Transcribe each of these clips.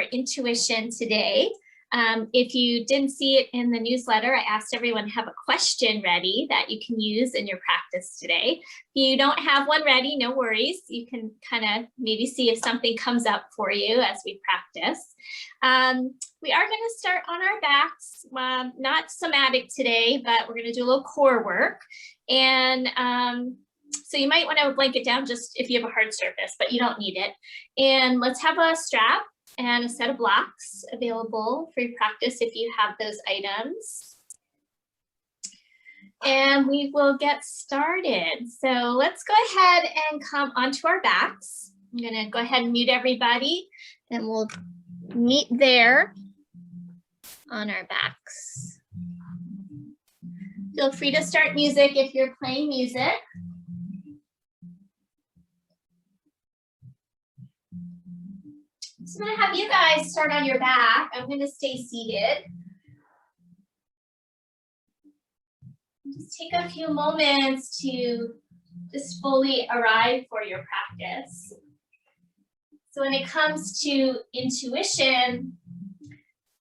our intuition today. If you didn't see it in the newsletter, I asked everyone to have a question ready that you can use in your practice today. If you don't have one ready, no worries. You can kind of maybe see if something comes up for you as we practice. We are going to start on our backs, not somatic today, but we're going to do a little core work. And so you might want to blanket down just if you have a hard surface, but you don't need it. And let's have a strap and a set of blocks available for your practice if you have those items. And we will get started. So let's go ahead and come onto our backs. I'm going to go ahead and mute everybody and we'll meet there on our backs. Feel free to start music if you're playing music. So I'm going to have you guys start on your back. I'm going to stay seated. Just take a few moments to just fully arrive for your practice. So when it comes to intuition,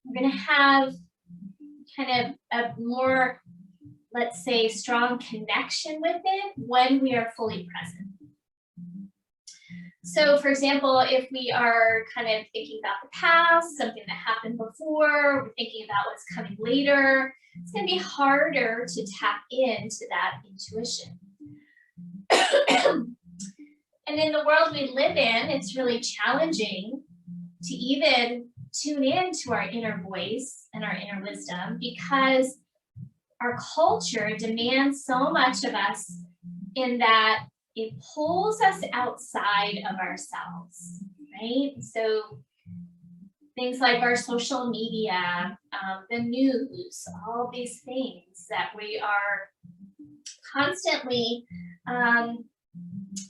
we're going to have kind of a more, let's say, strong connection with it when we are fully present. So for example, if we are kind of thinking about the past, something that happened before, we're thinking about what's coming later, it's going to be harder to tap into that intuition. And in the world we live in, it's really challenging to even tune in to our inner voice and our inner wisdom because our culture demands so much of us in that it pulls us outside of ourselves, right? So things like our social media, the news, all these things that we are constantly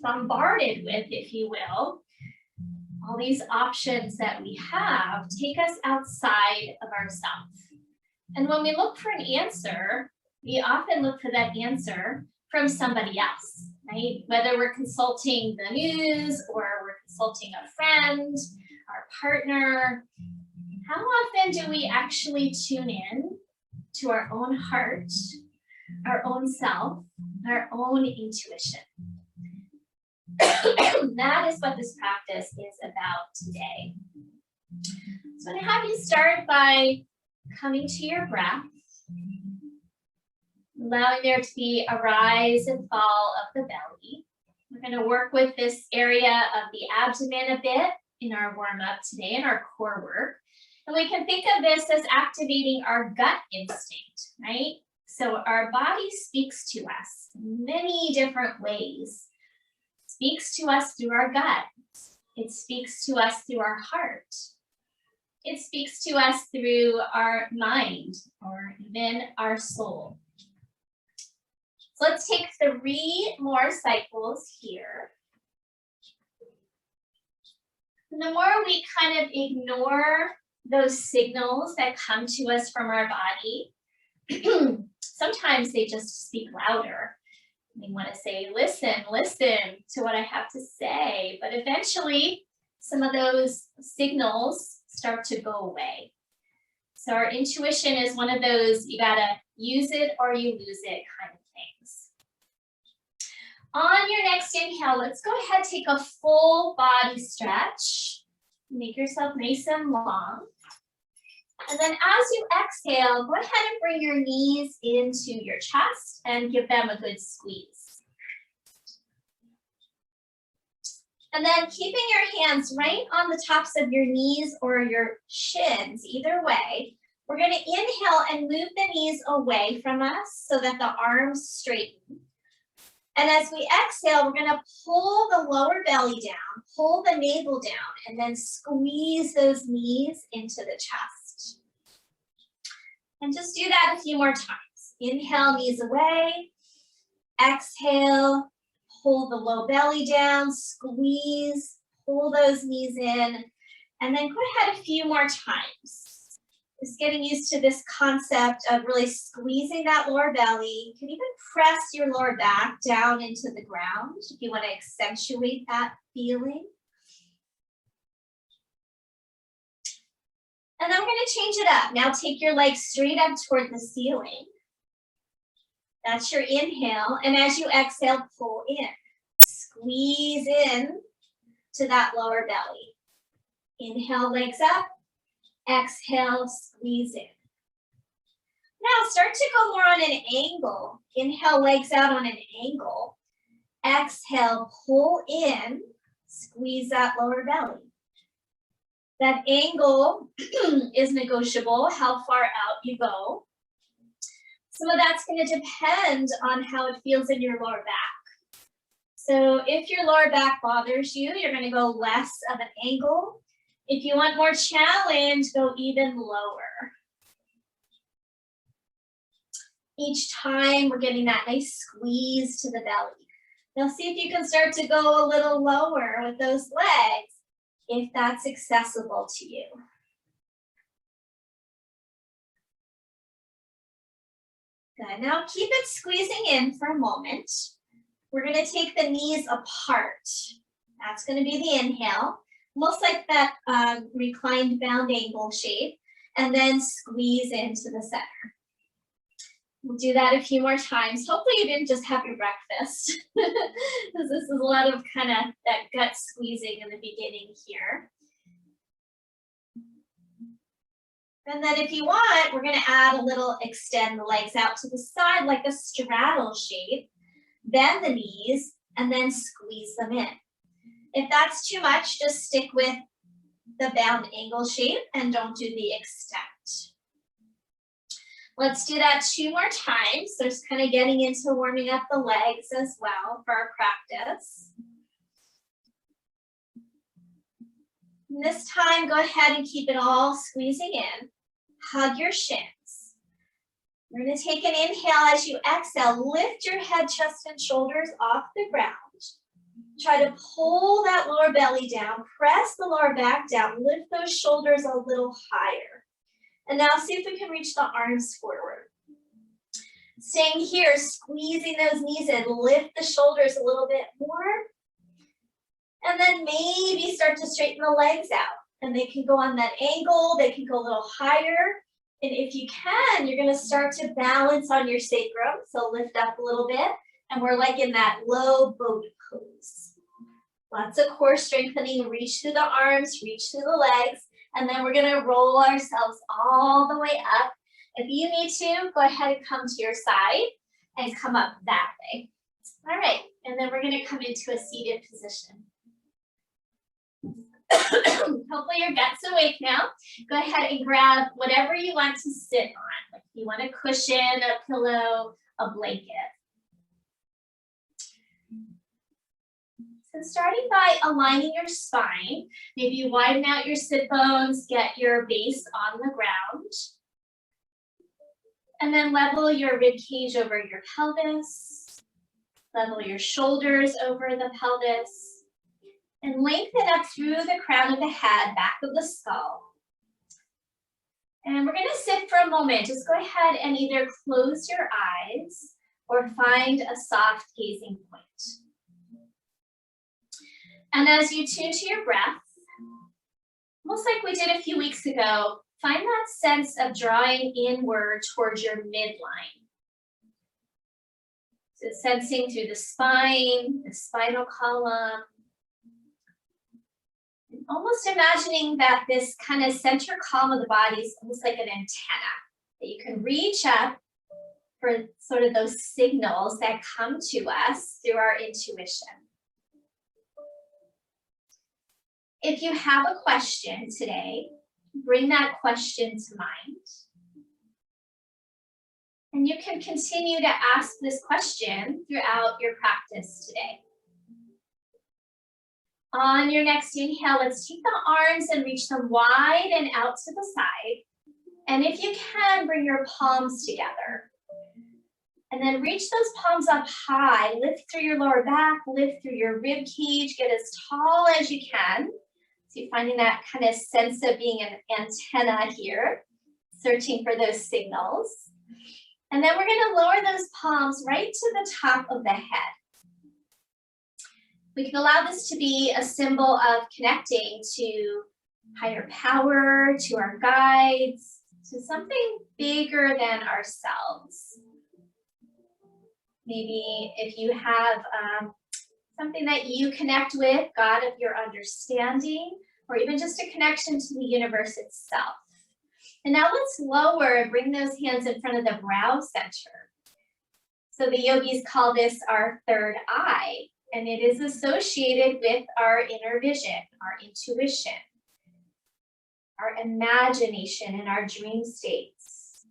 bombarded with, if you will, all these options that we have take us outside of ourselves. And when we look for an answer, we often look for that answer from somebody else, right? Whether we're consulting the news or we're consulting a friend, our partner, how often do we actually tune in to our own heart, our own self, our own intuition? That is what this practice is about today. So I'm going to have you start by coming to your breath, allowing there to be a rise and fall of the belly. We're going to work with this area of the abdomen a bit in our warm-up today, in our core work. And we can think of this as activating our gut instinct, right? So our body speaks to us in many different ways. It speaks to us through our gut. It speaks to us through our heart. It speaks to us through our mind or even our soul. So let's take 3 more cycles here. And the more we kind of ignore those signals that come to us from our body, sometimes they just speak louder. They want to say, listen to what I have to say. But eventually, some of those signals start to go away. So our intuition is one of those, you got to use it or you lose it kind of things. On your next inhale, let's go ahead and take a full body stretch. Make yourself nice and long. And then as you exhale, go ahead and bring your knees into your chest and give them a good squeeze. And then keeping your hands right on the tops of your knees or your shins, either way, we're going to inhale and move the knees away from us so that the arms straighten. And as we exhale, we're going to pull the lower belly down, pull the navel down, and then squeeze those knees into the chest. And just do that a few more times. Inhale, knees away. Exhale, pull the low belly down, squeeze, pull those knees in, and then go ahead a few more times. Just getting used to this concept of really squeezing that lower belly. You can even press your lower back down into the ground if you want to accentuate that feeling. And then we're going to change it up. Now take your legs straight up toward the ceiling. That's your inhale. And as you exhale, pull in. Squeeze in to that lower belly. Inhale, legs up. Exhale, squeeze in. Now start to go more on an angle. Inhale, legs out on an angle. Exhale, pull in. Squeeze that lower belly. That angle is negotiable, how far out you go. Some of that's going to depend on how it feels in your lower back. So if your lower back bothers you, you're going to go less of an angle. If you want more challenge, go even lower. Each time we're getting that nice squeeze to the belly. Now see if you can start to go a little lower with those legs, if that's accessible to you. Good. Now keep it squeezing in for a moment. We're going to take the knees apart. That's going to be the inhale, almost like that reclined bound angle shape, and then squeeze into the center. We'll do that a few more times. Hopefully you didn't just have your breakfast, because this is a lot of kind of that gut squeezing in the beginning here. And then if you want, we're going to add a little, extend the legs out to the side like a straddle shape, bend the knees, and then squeeze them in. If that's too much, just stick with the bound angle shape and don't do the extent. Let's do that 2 more times. So just kind of getting into warming up the legs as well for our practice. And this time, go ahead and keep it all squeezing in. Hug your shins. We're going to take an inhale as you exhale. Lift your head, chest, and shoulders off the ground. Try to pull that lower belly down. Press the lower back down. Lift those shoulders a little higher. And now see if we can reach the arms forward. Staying here, squeezing those knees in. Lift the shoulders a little bit more. And then maybe start to straighten the legs out. And they can go on that angle. They can go a little higher. And if you can, you're going to start to balance on your sacrum. So lift up a little bit. And we're like in that low boat pose. Lots of core strengthening. Reach through the arms, reach through the legs. And then we're going to roll ourselves all the way up. If you need to, go ahead and come to your side and come up that way. All right. And then we're going to come into a seated position. Hopefully your gut's awake now. Go ahead and grab whatever you want to sit on. Like if you want a cushion, a pillow, a blanket. So starting by aligning your spine, maybe you widen out your sit bones, get your base on the ground. And then level your rib cage over your pelvis. Level your shoulders over the pelvis. And lengthen up through the crown of the head, back of the skull. And we're going to sit for a moment. Just go ahead and either close your eyes or find a soft gazing point. And as you tune to your breath, almost like we did a few weeks ago, find that sense of drawing inward towards your midline. So sensing through the spine, the spinal column. And almost imagining that this kind of center column of the body is almost like an antenna, that you can reach up for sort of those signals that come to us through our intuition. If you have a question today, bring that question to mind. And you can continue to ask this question throughout your practice today. On your next inhale, let's take the arms and reach them wide and out to the side. And if you can, bring your palms together. And then reach those palms up high. Lift through your lower back, lift through your rib cage, get as tall as you can. So you're finding that kind of sense of being an antenna here, searching for those signals. And then we're going to lower those palms right to the top of the head. We can allow this to be a symbol of connecting to higher power, to our guides, to something bigger than ourselves. Maybe if you have something that you connect with, God of your understanding, or even just a connection to the universe itself. And now let's lower and bring those hands in front of the brow center. So the yogis call this our third eye, and it is associated with our inner vision, our intuition, our imagination, and our dream states.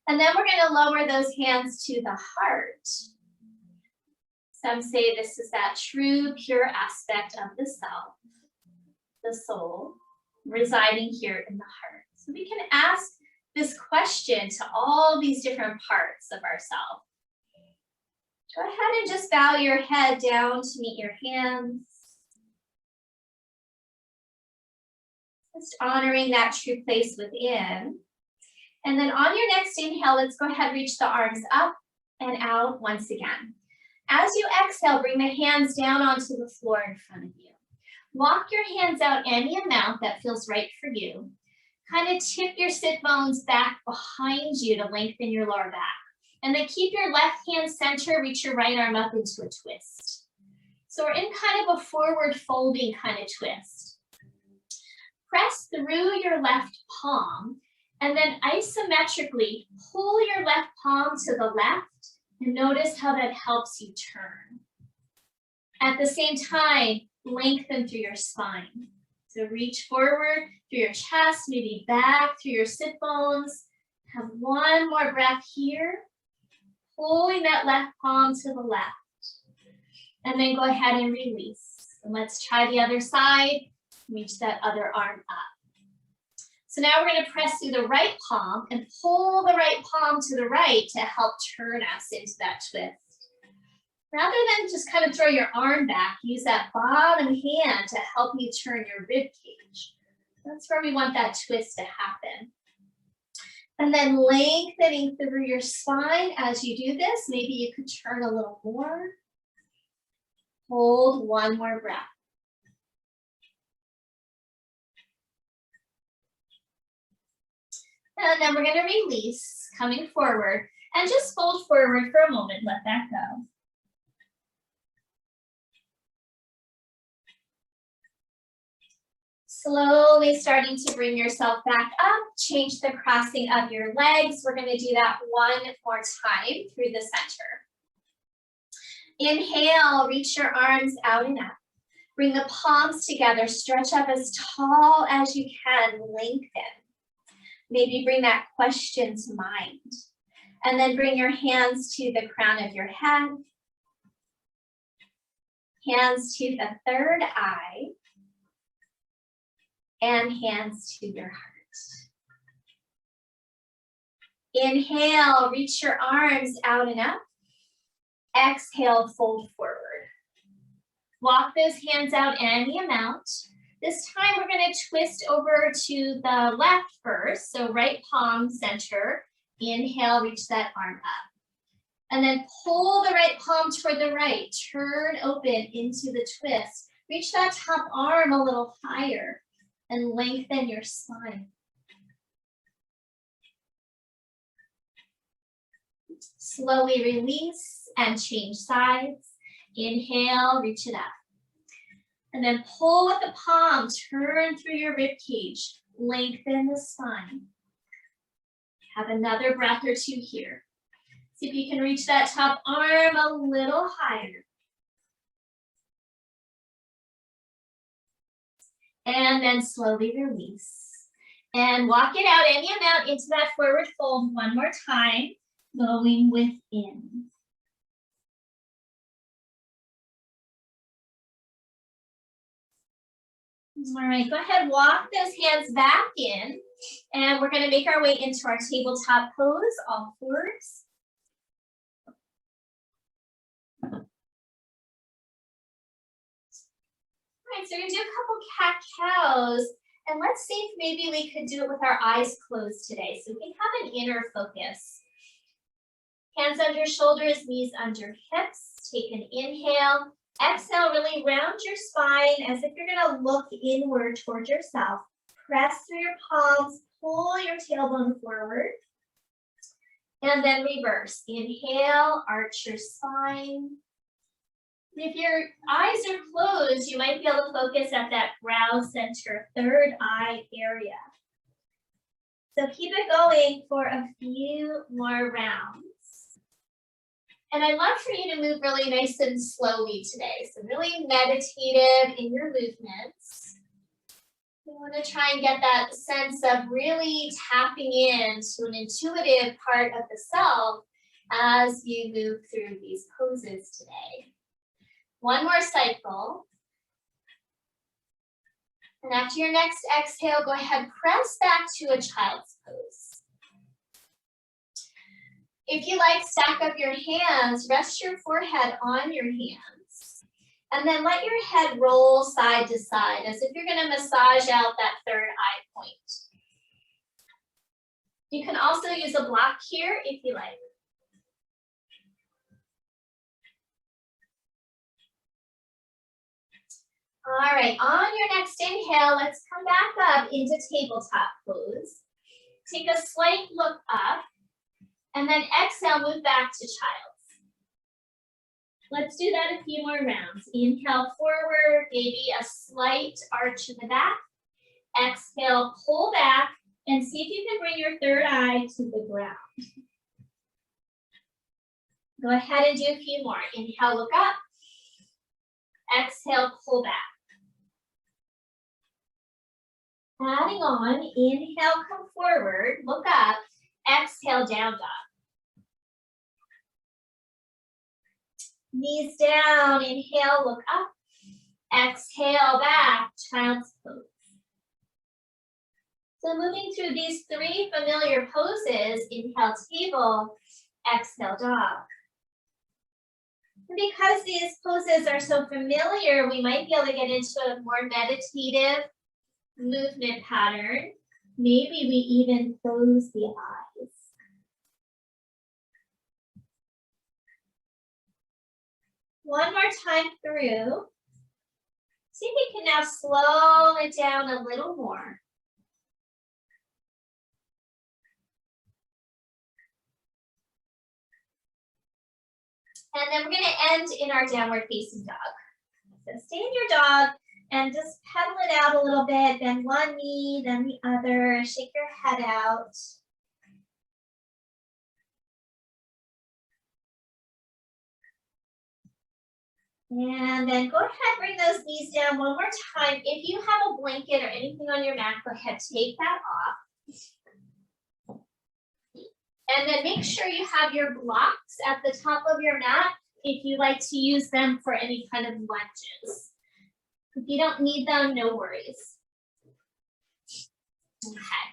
And then we're going to lower those hands to the heart. Some say this is that true, pure aspect of the self, the soul, residing here in the heart. So we can ask this question to all these different parts of ourselves. Go ahead and just bow your head down to meet your hands. Just honoring that true place within. And then on your next inhale, let's go ahead and reach the arms up and out once again. As you exhale, bring the hands down onto the floor in front of you. Walk your hands out any amount that feels right for you. Kind of tip your sit bones back behind you to lengthen your lower back. And then keep your left hand center, reach your right arm up into a twist. So we're in kind of a forward folding kind of twist. Press through your left palm and then isometrically pull your left palm to the left and notice how that helps you turn. At the same time, lengthen through your spine. So reach forward through your chest, maybe back through your sit bones. Have one more breath here. Pulling that left palm to the left. And then go ahead and release. And let's try the other side. Reach that other arm up. So now we're going to press through the right palm and pull the right palm to the right to help turn us into that twist. Rather than just kind of throw your arm back, use that bottom hand to help you turn your rib cage. That's where we want that twist to happen. And then lengthening through your spine as you do this. Maybe you could turn a little more. Hold one more breath. And then we're going to release, coming forward, and just fold forward for a moment. Let that go. Slowly starting to bring yourself back up. Change the crossing of your legs. We're going to do that one more time through the center. Inhale, reach your arms out and up. Bring the palms together. Stretch up as tall as you can. Lengthen. Maybe bring that question to mind. And then bring your hands to the crown of your head. Hands to the third eye. And hands to your heart. Inhale, reach your arms out and up. Exhale, fold forward. Walk those hands out any amount. This time we're going to twist over to the left first. So right palm center. Inhale, reach that arm up. And then pull the right palm toward the right. Turn open into the twist. Reach that top arm a little higher. And lengthen your spine. Slowly release and change sides. Inhale, reach it up. And then pull with the palm, turn through your rib cage. Lengthen the spine. Have another breath or two here. See if you can reach that top arm a little higher. And then slowly release. And walk it out any amount into that forward fold one more time, going within. All right, go ahead, walk those hands back in. And we're going to make our way into our tabletop pose, all fours. All right, so we're going to do a couple cat-cows, and let's see if maybe we could do it with our eyes closed today, so we can have an inner focus. Hands under shoulders, knees under hips. Take an inhale, Exhale, really round your spine as if you're gonna look inward towards yourself. Press through your palms, pull your tailbone forward. And then reverse. Inhale, arch your spine. If your eyes are closed, you might be able to focus at that brow center, third eye area. So keep it going for a few more rounds. And I'd love for you to move really nice and slowly today. So really meditative in your movements. You want to try and get that sense of really tapping into an intuitive part of the self as you move through these poses today. One more cycle. And after your next exhale, go ahead, press back to a child's pose. If you like, stack up your hands, rest your forehead on your hands. And then let your head roll side to side as if you're going to massage out that third eye point. You can also use a block here if you like. All right, on your next inhale, let's come back up into tabletop pose. Take a slight look up, and then exhale, move back to child's. Let's do that a few more rounds. Inhale forward, maybe a slight arch in the back. Exhale, pull back, and see if you can bring your third eye to the ground. Go ahead and do a few more. Inhale, look up. Exhale, pull back. Adding on, inhale, come forward, look up, exhale, down dog. Knees down, inhale, look up, exhale, back, child's pose. So moving through these three familiar poses, inhale, table, exhale, dog. And because these poses are so familiar, we might be able to get into a more meditative movement pattern. Maybe we even close the eyes. One more time through. See if we can now slow it down a little more. And then we're going to end in our downward facing dog. So stay in your dog and just pedal it out a little bit. Bend one knee, then the other. Shake your head out. And then go ahead, bring those knees down one more time. If you have a blanket or anything on your mat, go ahead, take that off. And then make sure you have your blocks at the top of your mat if you like to use them for any kind of lunges. If you don't need them, no worries. Okay.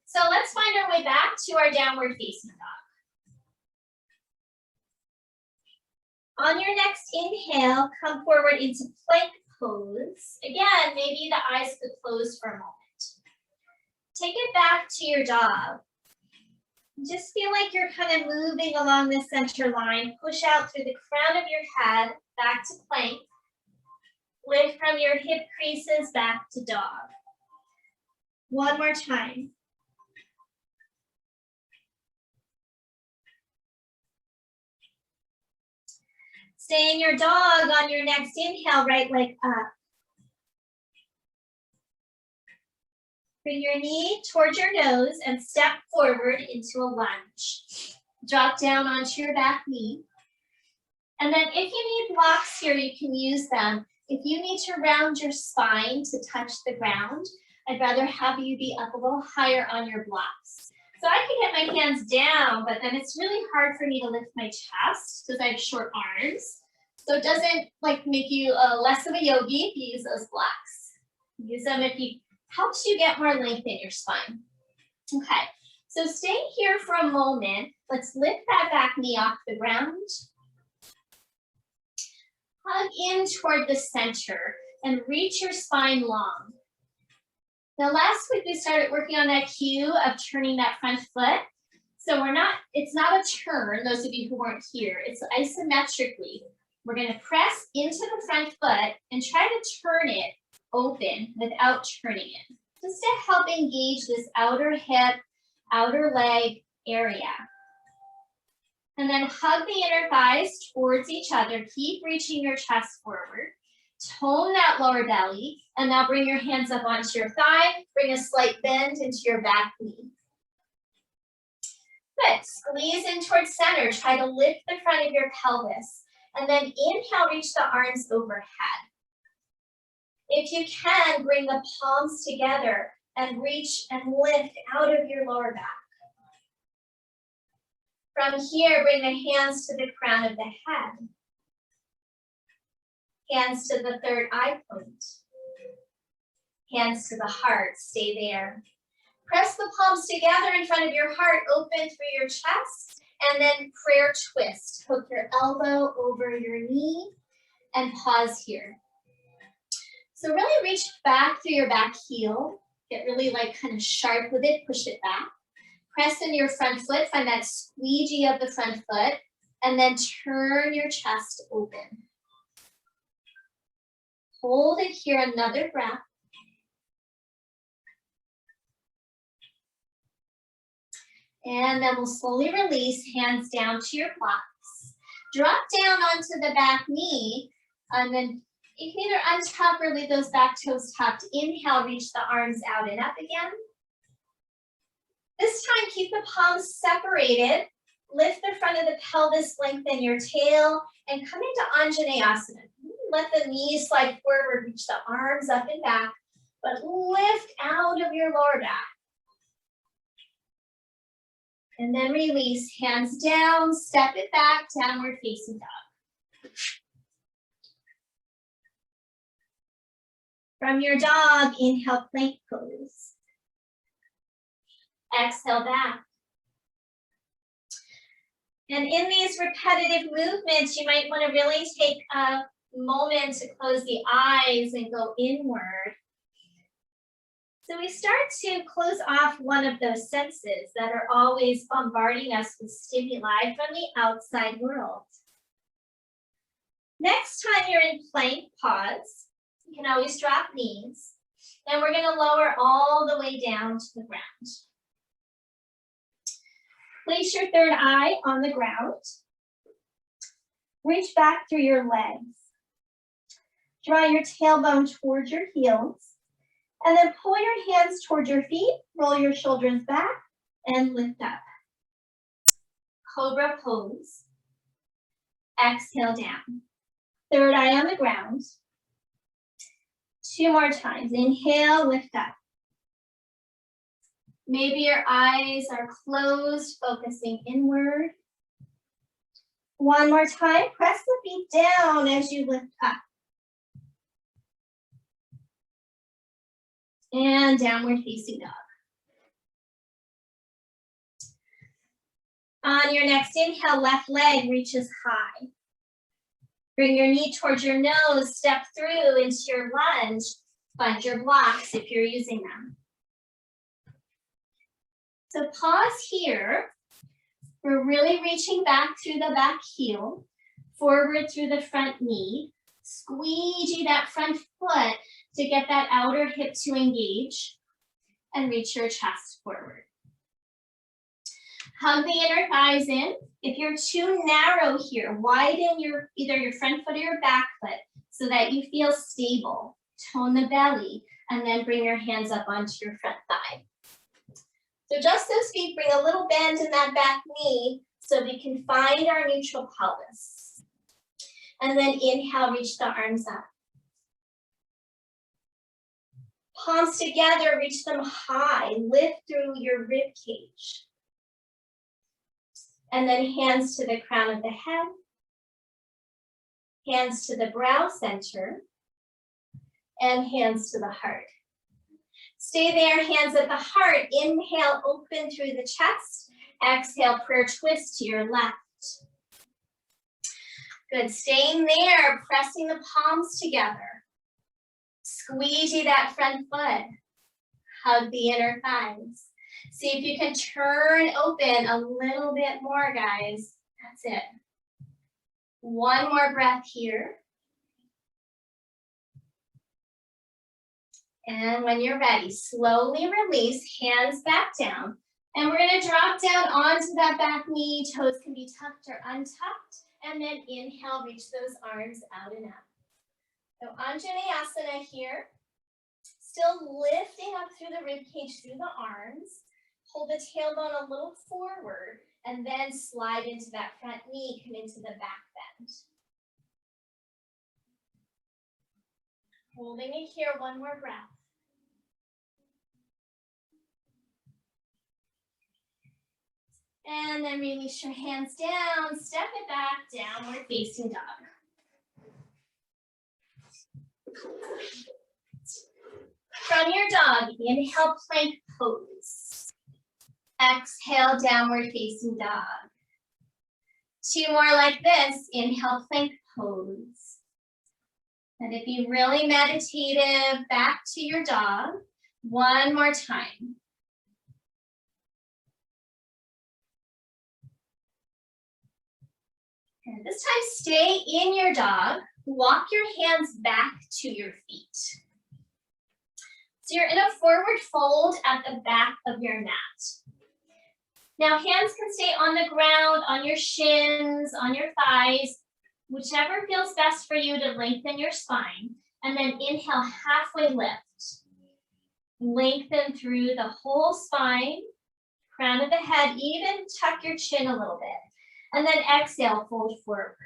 So let's find our way back to our downward facing dog. On your next inhale, come forward into plank pose. Again, maybe the eyes could close for a moment. Take it back to your dog. Just feel like you're kind of moving along the center line. Push out through the crown of your head, back to plank. Lift from your hip creases back to dog. One more time. Stay in your dog on your next inhale, right leg up. Bring your knee towards your nose and step forward into a lunge. Drop down onto your back knee. And then if you need blocks here, you can use them. If you need to round your spine to touch the ground, I'd rather have you be up a little higher on your blocks. So I can get my hands down, but then it's really hard for me to lift my chest because I have short arms. So it doesn't make you less of a yogi if you use those blocks. Use them if you helps you get more length in your spine. Okay, so stay here for a moment. Let's lift that back knee off the ground. Hug in toward the center and reach your spine long. Now last week we started working on that cue of turning that front foot. So it's not a turn, those of you who weren't here, it's isometrically. We're going to press into the front foot and try to turn it open without turning it, just to help engage this outer hip, outer leg area. And then hug the inner thighs towards each other. Keep reaching your chest forward. Tone that lower belly. And now bring your hands up onto your thigh. Bring a slight bend into your back knee. Good. Squeeze in towards center. Try to lift the front of your pelvis. And then inhale, reach the arms overhead. If you can, bring the palms together and reach and lift out of your lower back. From here, bring the hands to the crown of the head. Hands to the third eye point. Hands to the heart, stay there. Press the palms together in front of your heart, open through your chest, and then prayer twist. Hook your elbow over your knee and pause here. So really reach back through your back heel. Get really like kind of sharp with it, push it back. Press into your front foot, find that squeegee of the front foot, and then turn your chest open. Hold it here, another breath. And then we'll slowly release, hands down to your blocks. Drop down onto the back knee, and then you can either untuck or leave those back toes tucked. Inhale, reach the arms out and up again. This time, keep the palms separated. Lift the front of the pelvis, lengthen your tail, and come into Anjaneyasana. Let the knees slide forward, reach the arms up and back, but lift out of your lower back. And then release, hands down, step it back, downward facing dog. From your dog, inhale, plank pose. Exhale back. And in these repetitive movements, you might want to really take a moment to close the eyes and go inward. So we start to close off one of those senses that are always bombarding us with stimuli from the outside world. Next time you're in plank pause, you can always drop knees. And we're going to lower all the way down to the ground. Place your third eye on the ground. Reach back through your legs. Draw your tailbone towards your heels. And then pull your hands towards your feet. Roll your shoulders back and lift up. Cobra pose. Exhale down. Third eye on the ground. 2 more times. Inhale, lift up. Maybe your eyes are closed, focusing inward. 1 more time. Press the feet down as you lift up. And downward facing dog. On your next inhale, left leg reaches high. Bring your knee towards your nose, step through into your lunge. Find your blocks if you're using them. So pause here. We're really reaching back through the back heel, forward through the front knee. Squeegee that front foot to get that outer hip to engage and reach your chest forward. Hug the inner thighs in. If you're too narrow here, widen either your front foot or your back foot so that you feel stable. Tone the belly and then bring your hands up onto your front thigh. So just those feet, bring a little bend in that back knee so we can find our neutral pelvis. And then inhale, reach the arms up. Palms together, reach them high. Lift through your rib cage. And then hands to the crown of the head. Hands to the brow center. And hands to the heart. Stay there, hands at the heart. Inhale, open through the chest. Exhale, prayer twist to your left. Good, staying there, pressing the palms together. Squeegee that front foot. Hug the inner thighs. See if you can turn open a little bit more, guys. That's it. One more breath here. And when you're ready, slowly release, hands back down. And we're gonna drop down onto that back knee. Toes can be tucked or untucked. And then inhale, reach those arms out and up. So Asana here. Still lifting up through the rib cage, through the arms. Hold the tailbone a little forward and then slide into that front knee, come into the back bend. Holding it here, one more breath. And then release your hands down, step it back, downward facing dog. From your dog, inhale, plank pose. Exhale, downward facing dog. Two more like this, inhale, plank pose. And if you really meditative, back to your dog. One more time. And this time, stay in your dog. Walk your hands back to your feet. So you're in a forward fold at the back of your mat. Now hands can stay on the ground, on your shins, on your thighs, whichever feels best for you to lengthen your spine. And then inhale, halfway lift. Lengthen through the whole spine, crown of the head, even tuck your chin a little bit. And then exhale, fold forward.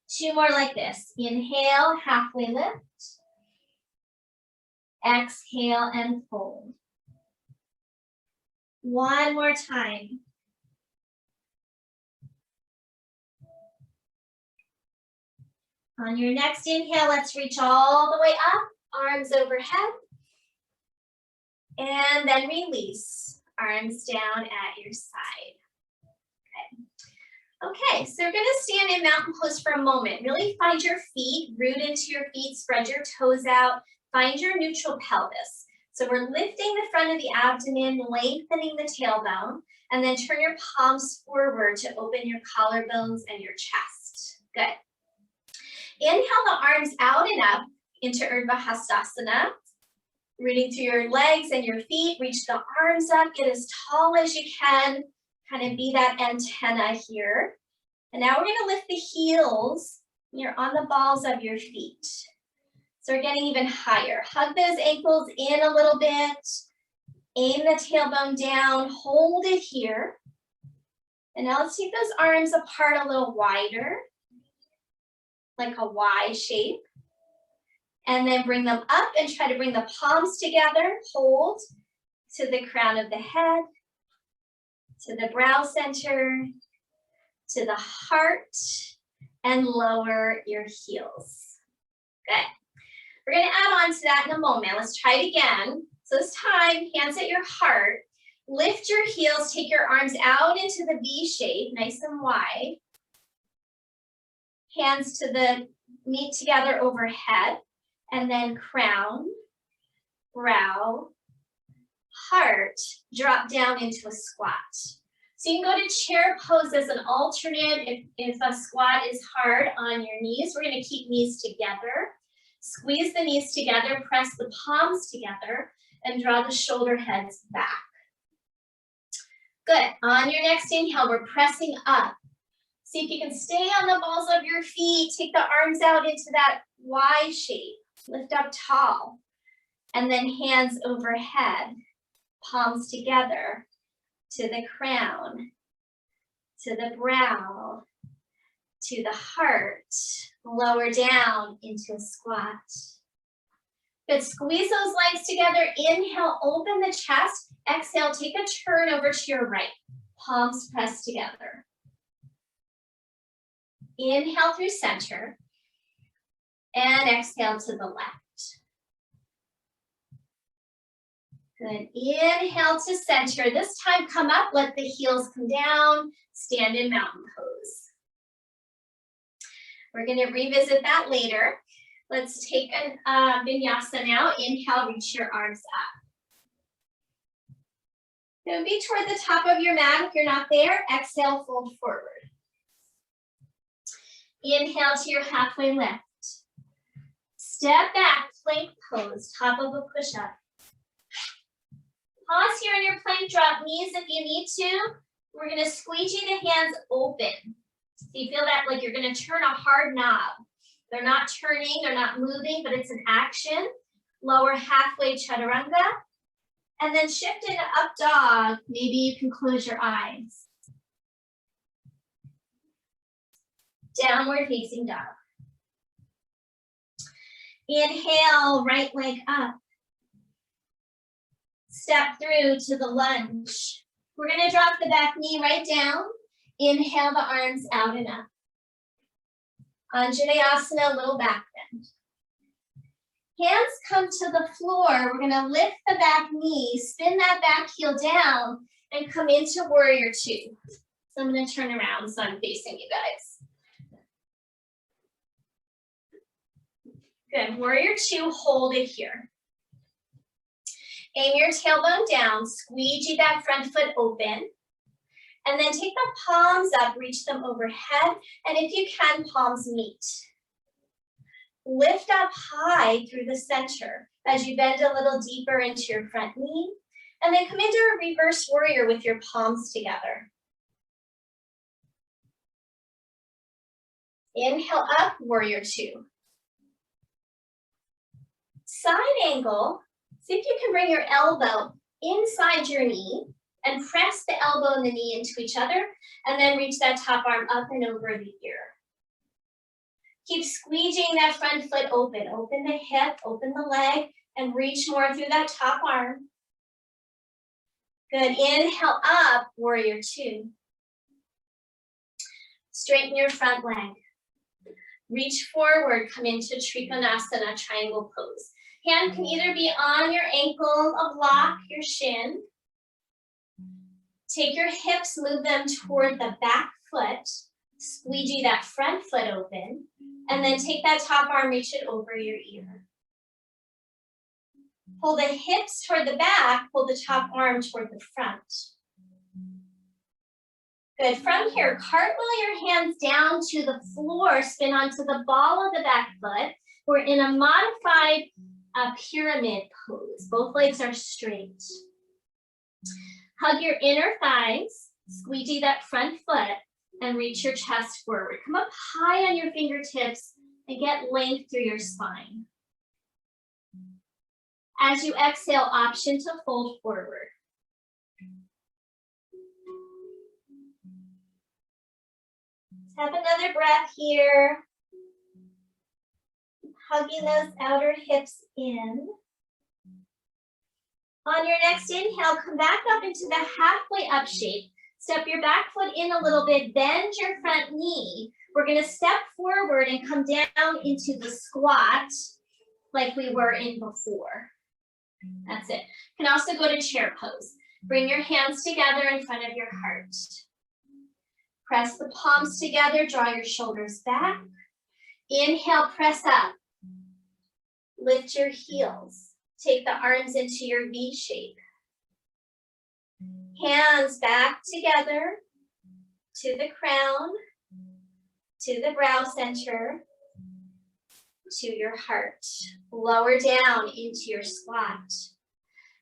Two more like this. Inhale, halfway lift. Exhale and fold. One more time. On your next inhale, let's reach all the way up, arms overhead. And then release, arms down at your side. Okay, so we're gonna stand in mountain pose for a moment. Really find your feet, root into your feet, spread your toes out, find your neutral pelvis. So we're lifting the front of the abdomen, lengthening the tailbone, and then turn your palms forward to open your collarbones and your chest. Good. Inhale the arms out and up into Urdhva Hastasana. Rooting through your legs and your feet, reach the arms up, get as tall as you can. Kind of be that antenna here. And now we're gonna lift the heels. You're on the balls of your feet. So we're getting even higher. Hug those ankles in a little bit. Aim the tailbone down, hold it here. And now let's take those arms apart a little wider, like a Y shape. And then bring them up and try to bring the palms together. Hold to the crown of the head, to the brow center, to the heart, and lower your heels. Good. We're gonna add on to that in a moment. Let's try it again. So this time, hands at your heart. Lift your heels, take your arms out into the V shape, nice and wide. Hands to the meet together overhead, and then crown, brow, heart, drop down into a squat. So you can go to chair pose as an alternate if a squat is hard on your knees. We're gonna keep knees together. Squeeze the knees together, press the palms together, and draw the shoulder heads back. Good. On your next inhale, we're pressing up. See if you can stay on the balls of your feet. Take the arms out into that Y shape. Lift up tall. And then hands overhead. Palms together. To the crown. To the brow. To the heart. Lower down into a squat. Good. Squeeze those legs together. Inhale, open the chest. Exhale, take a turn over to your right. Palms pressed together. Inhale through center. And exhale to the left. Good. Inhale to center. This time come up, let the heels come down. Stand in mountain pose. We're going to revisit that later. Let's take a vinyasa now. Inhale, reach your arms up. Don't be toward the top of your mat if you're not there. Exhale, fold forward. Inhale to your halfway lift. Step back, plank pose, top of a push-up. Pause here in your plank, drop knees if you need to. We're gonna squeegee the hands open. So you feel that like you're gonna turn a hard knob. They're not turning, they're not moving, but it's an action. Lower halfway chaturanga. And then shift into up dog. Maybe you can close your eyes. Downward facing dog. Inhale, right leg up. Step through to the lunge. We're gonna drop the back knee right down. Inhale the arms out and up. Asana, little back bend. Hands come to the floor. We're gonna lift the back knee, spin that back heel down, and come into warrior two. So I'm gonna turn around so I'm facing you guys. Good, warrior two, hold it here. Aim your tailbone down, squeegee that front foot open, and then take the palms up, reach them overhead, and if you can, palms meet. Lift up high through the center as you bend a little deeper into your front knee, and then come into a reverse warrior with your palms together. Inhale up, warrior two. Side angle, see if you can bring your elbow inside your knee and press the elbow and the knee into each other, and then reach that top arm up and over the ear. Keep squeegeeing that front foot open. Open the hip, open the leg, and reach more through that top arm. Good, inhale up, warrior two. Straighten your front leg. Reach forward, come into Trikonasana, triangle pose. Hand can either be on your ankle, a block, your shin. Take your hips, move them toward the back foot. Squeegee that front foot open. And then take that top arm, reach it over your ear. Pull the hips toward the back, pull the top arm toward the front. Good, from here, cartwheel your hands down to the floor, spin onto the ball of the back foot. We're in a modified pyramid pose. Both legs are straight. Hug your inner thighs, squeegee that front foot, and reach your chest forward. Come up high on your fingertips and get length through your spine. As you exhale, option to fold forward. Have another breath here. Hugging those outer hips in. On your next inhale, come back up into the halfway up shape. Step your back foot in a little bit, bend your front knee. We're gonna step forward and come down into the squat like we were in before. That's it. You can also go to chair pose. Bring your hands together in front of your heart. Press the palms together, draw your shoulders back. Inhale, press up. Lift your heels. Take the arms into your V shape. Hands back together to the crown, to the brow center, to your heart. Lower down into your squat.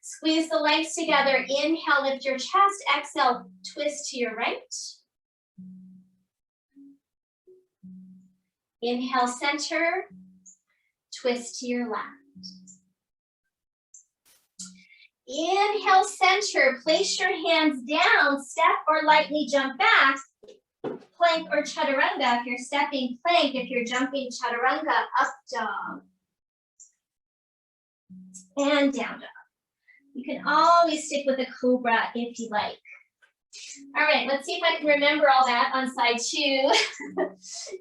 Squeeze the legs together. Inhale, lift your chest. Exhale, twist to your right. Inhale, center. Twist to your left. Inhale, center. Place your hands down. Step or lightly jump back. Plank or chaturanga. If you're stepping, plank. If you're jumping, chaturanga, up dog. And down dog. You can always stick with a cobra if you like. All right, let's see if I can remember all that on side two.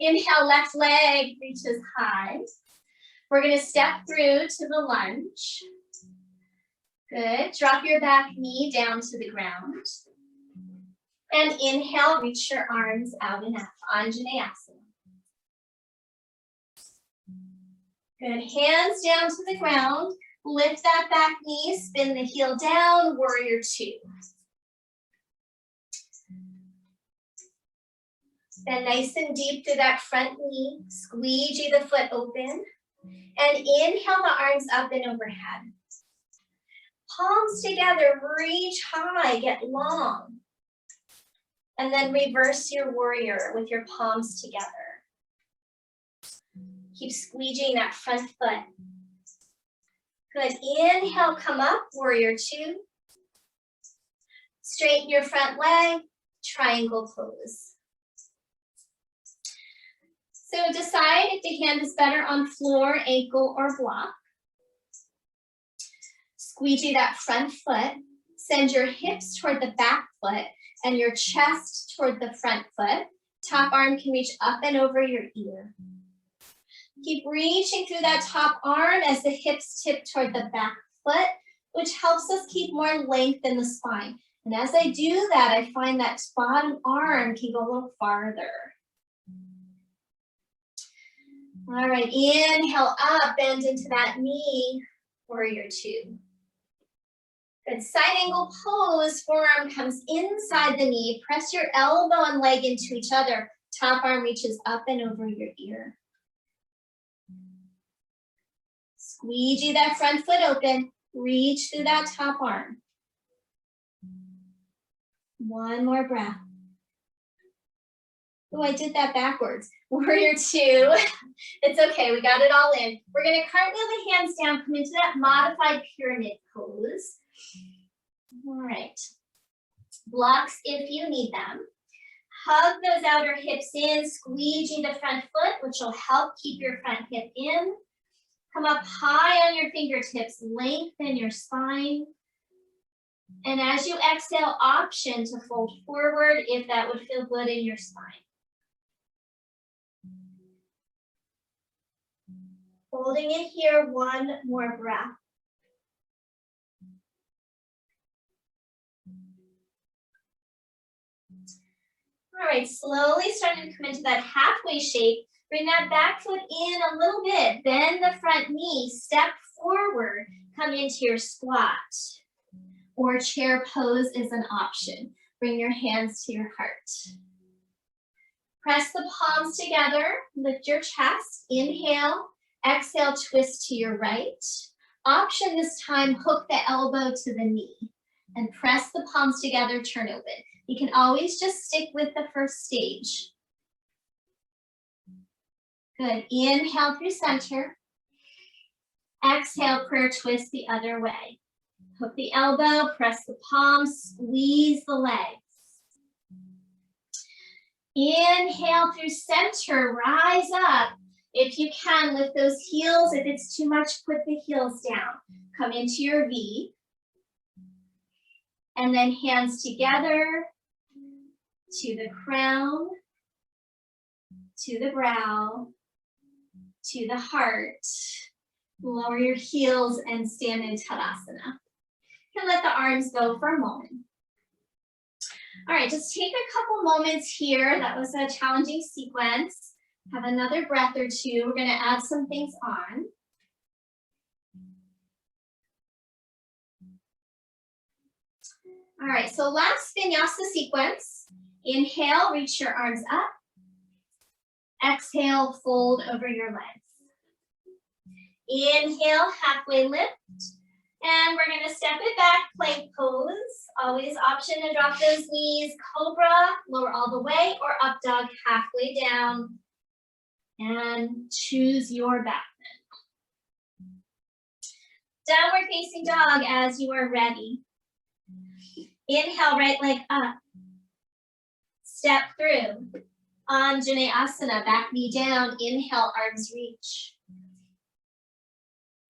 Inhale, left leg reaches high. We're gonna step through to the lunge. Good, drop your back knee down to the ground. And inhale, reach your arms out and up, Anjaneyasana. Good, hands down to the ground. Lift that back knee, spin the heel down, warrior two. Bend nice and deep through that front knee. Squeegee the foot open. And inhale the arms up and overhead. Palms together, reach high, get long. And then reverse your warrior with your palms together. Keep squeegeeing that front foot. Good, inhale, come up, warrior two. Straighten your front leg, triangle pose. So decide if the hand is better on floor, ankle, or block. Squeegee that front foot. Send your hips toward the back foot and your chest toward the front foot. Top arm can reach up and over your ear. Keep reaching through that top arm as the hips tip toward the back foot, which helps us keep more length in the spine. And as I do that, I find that bottom arm can go a little farther. All right, inhale up, bend into that knee, warrior two. Good, side angle pose, forearm comes inside the knee, press your elbow and leg into each other, top arm reaches up and over your ear. Squeegee that front foot open, reach through that top arm. One more breath. Oh, I did that backwards. Warrior two. It's okay, we got it all in. We're gonna cartwheel the hands down, come into that modified pyramid pose. All right. Blocks if you need them. Hug those outer hips in, squeegee the front foot, which will help keep your front hip in. Come up high on your fingertips, lengthen your spine. And as you exhale, option to fold forward if that would feel good in your spine. Holding it here, one more breath. All right, slowly starting to come into that halfway shape. Bring that back foot in a little bit. Bend the front knee, step forward, come into your squat. Or chair pose is an option. Bring your hands to your heart. Press the palms together, lift your chest, inhale, exhale, twist to your right. Option this time, hook the elbow to the knee and press the palms together, turn open. You can always just stick with the first stage. Good, inhale through center. Exhale, prayer twist the other way. Hook the elbow, press the palms, squeeze the legs. Inhale through center, rise up. If you can, lift those heels. If it's too much, put the heels down. Come into your V. And then hands together to the crown, to the brow, to the heart. Lower your heels and stand in Tadasana. You can let the arms go for a moment. All right, just take a couple moments here. That was a challenging sequence. Have another breath or two. We're gonna add some things on. All right, so last Vinyasa sequence. Inhale, reach your arms up. Exhale, fold over your legs. Inhale, halfway lift. And we're gonna step it back, plank pose. Always option to drop those knees. Cobra, lower all the way, or up dog, halfway down. And choose your back bend. Downward facing dog as you are ready. Inhale, right leg up. Step through. Asana, back knee down. Inhale, arms reach.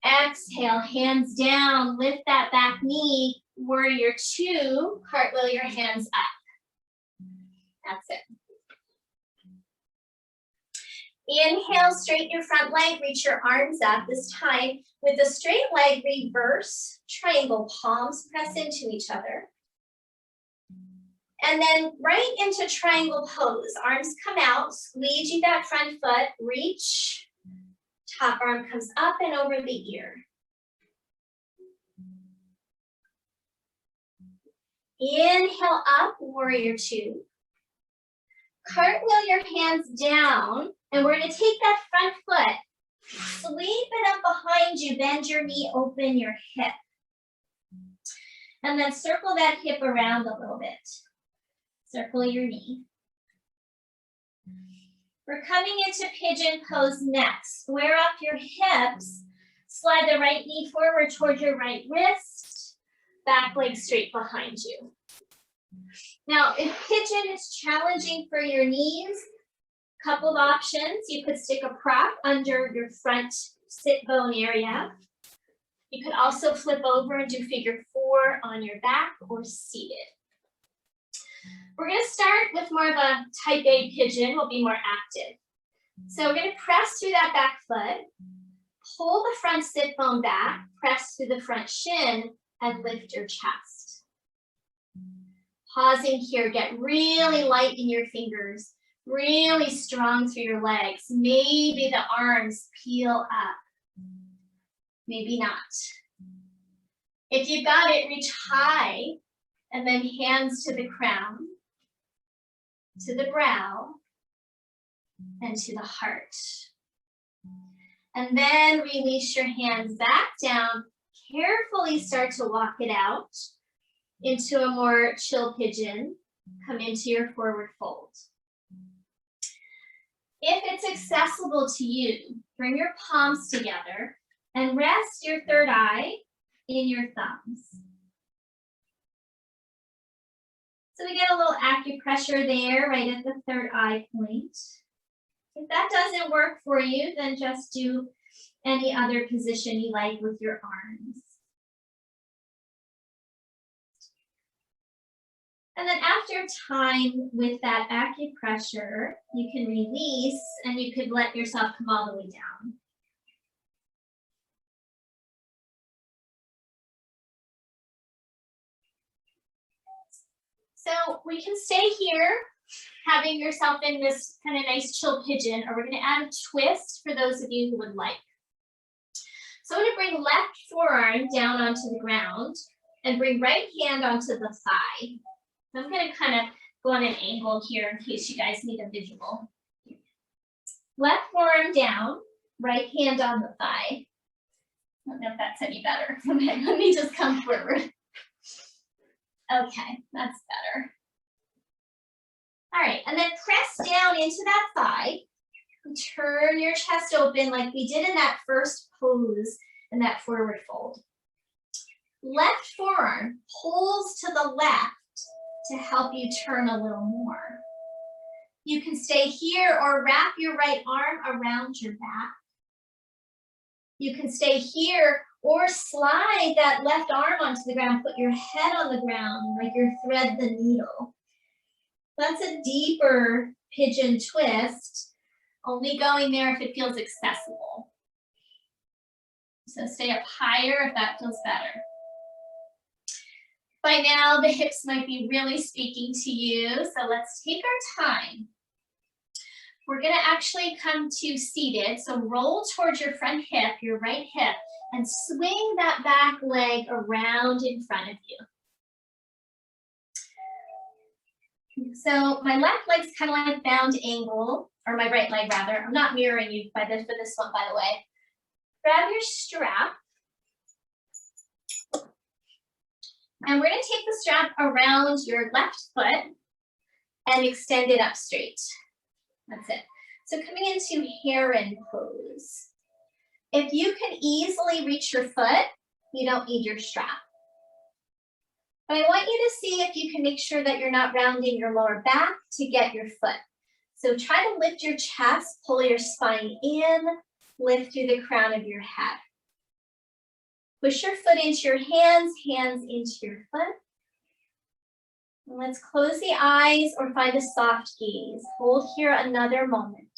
Exhale, hands down, lift that back knee. Warrior two, cartwheel your hands up. That's it. Inhale, straighten your front leg, reach your arms up. This time, with the straight leg, reverse triangle, palms press into each other. And then right into triangle pose. Arms come out, squeegee that front foot, reach. Top arm comes up and over the ear. Inhale up, warrior two. Cartwheel your hands down, and we're going to take that front foot, sweep it up behind you, bend your knee, open your hip. And then circle that hip around a little bit. Circle your knee. We're coming into Pigeon Pose next. Square up your hips. Slide the right knee forward toward your right wrist. Back leg straight behind you. Now, if Pigeon is challenging for your knees, couple of options. You could stick a prop under your front sit bone area. You could also flip over and do figure 4 on your back or seated. We're going to start with more of a type A pigeon. We'll be more active. So we're going to press through that back foot, pull the front sit bone back, press through the front shin, and lift your chest. Pausing here, get really light in your fingers, really strong through your legs. Maybe the arms peel up. Maybe not. If you've got it, reach high and then hands to the crown, to the brow, and to the heart. And then release your hands back down. Carefully start to walk it out into a more chill pigeon. Come into your forward fold. If it's accessible to you, bring your palms together and rest your third eye in your thumbs. So we get a little acupressure there, right at the third eye point. If that doesn't work for you, then just do any other position you like with your arms. And then after time with that acupressure, you can release and you could let yourself come all the way down. So we can stay here, having yourself in this kind of nice chill pigeon, or we're going to add a twist for those of you who would like. So I'm going to bring left forearm down onto the ground and bring right hand onto the thigh. I'm going to kind of go on an angle here in case you guys need a visual. Left forearm down, right hand on the thigh. I don't know if that's any better. Okay, let me just come forward. Okay, that's better. All right, and then press down into that thigh. Turn your chest open like we did in that first pose in that forward fold. Left forearm pulls to the left to help you turn a little more. You can stay here or wrap your right arm around your back. You can stay here or slide that left arm onto the ground, put your head on the ground like you're thread the needle. That's a deeper pigeon twist, only going there if it feels accessible. So stay up higher if that feels better. By now, the hips might be really speaking to you, so let's take our time. We're gonna actually come to seated, so roll towards your front hip, your right hip, and swing that back leg around in front of you. So my left leg's kind of like bound angle, or my right leg rather. I'm not mirroring you for this one, by the way. Grab your strap. And we're going to take the strap around your left foot and extend it up straight. That's it. So coming into Heron Pose. If you can easily reach your foot, you don't need your strap. But I want you to see if you can make sure that you're not rounding your lower back to get your foot. So try to lift your chest, pull your spine in, lift through the crown of your head. Push your foot into your hands, hands into your foot. And let's close the eyes or find a soft gaze. Hold here another moment.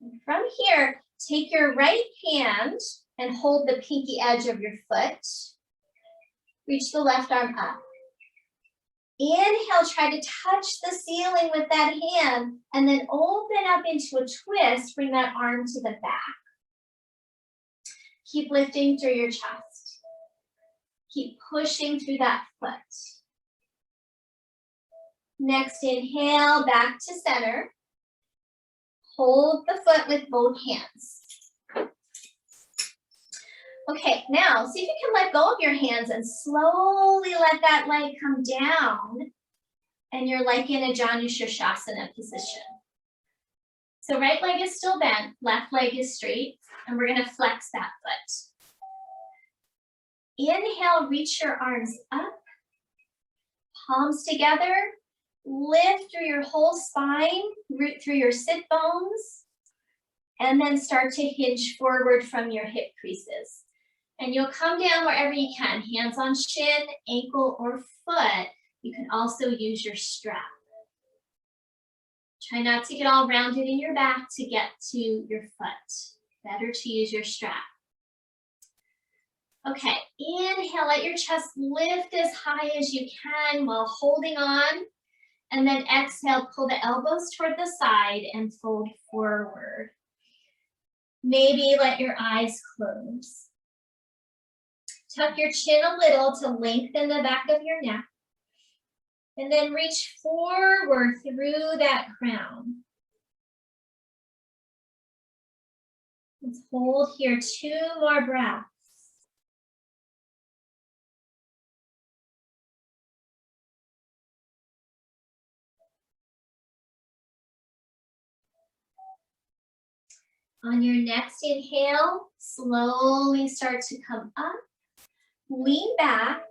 And from here, take your right hand and hold the pinky edge of your foot. Reach the left arm up. Inhale, try to touch the ceiling with that hand and then open up into a twist, bring that arm to the back. Keep lifting through your chest. Keep pushing through that foot. Next inhale, back to center. Hold the foot with both hands. Okay, now see if you can let go of your hands and slowly let that leg come down. And you're like in a Shavasana position. So right leg is still bent, left leg is straight, and we're gonna flex that foot. Inhale, reach your arms up, palms together, lift through your whole spine, root through your sit bones, and then start to hinge forward from your hip creases. And you'll come down wherever you can, hands on shin, ankle, or foot. You can also use your strap. Try not to get all rounded in your back to get to your foot. Better to use your strap. Okay, inhale, let your chest lift as high as you can while holding on. And then exhale, pull the elbows toward the side and fold forward. Maybe let your eyes close. Tuck your chin a little to lengthen the back of your neck. And then reach forward through that crown. Let's hold here 2 more breaths. On your next inhale, slowly start to come up. Lean back,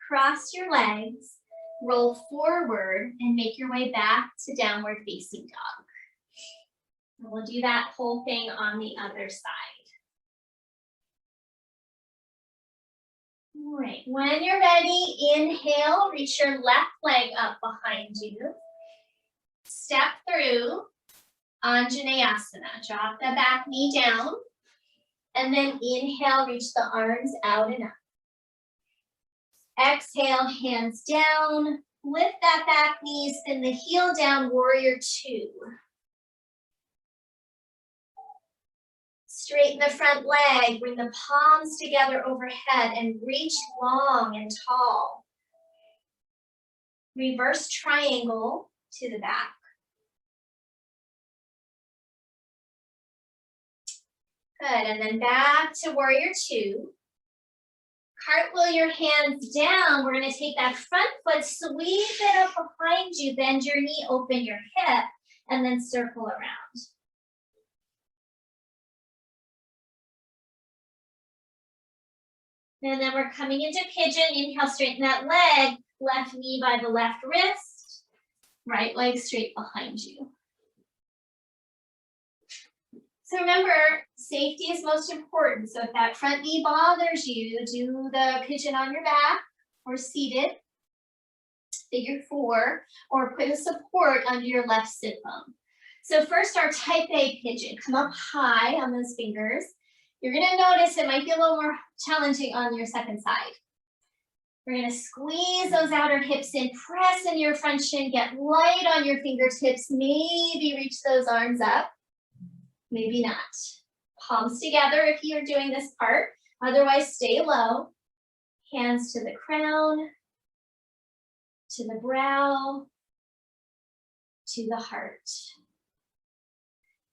cross your legs, roll forward, and make your way back to downward facing dog. And we'll do that whole thing on the other side. All right, when you're ready, inhale, reach your left leg up behind you. Step through Asana. Drop the back knee down. And then inhale, reach the arms out and up. Exhale, hands down. Lift that back knee, spin the heel down, warrior 2. Straighten the front leg, bring the palms together overhead and reach long and tall. Reverse triangle to the back. Good, and then back to warrior 2. Cartwheel your hands down. We're gonna take that front foot, sweep it up behind you, bend your knee, open your hip, and then circle around. And then we're coming into pigeon. Inhale, straighten that leg, left knee by the left wrist, right leg straight behind you. So remember, safety is most important. So if that front knee bothers you, do the pigeon on your back or seated, figure 4, or put a support under your left sit bone. So first, our type A pigeon. Come up high on those fingers. You're gonna notice it might be a little more challenging on your second side. We're gonna squeeze those outer hips in, press in your front shin, get light on your fingertips, maybe reach those arms up. Maybe not. Palms together if you're doing this part. Otherwise, stay low. Hands to the crown, to the brow, to the heart.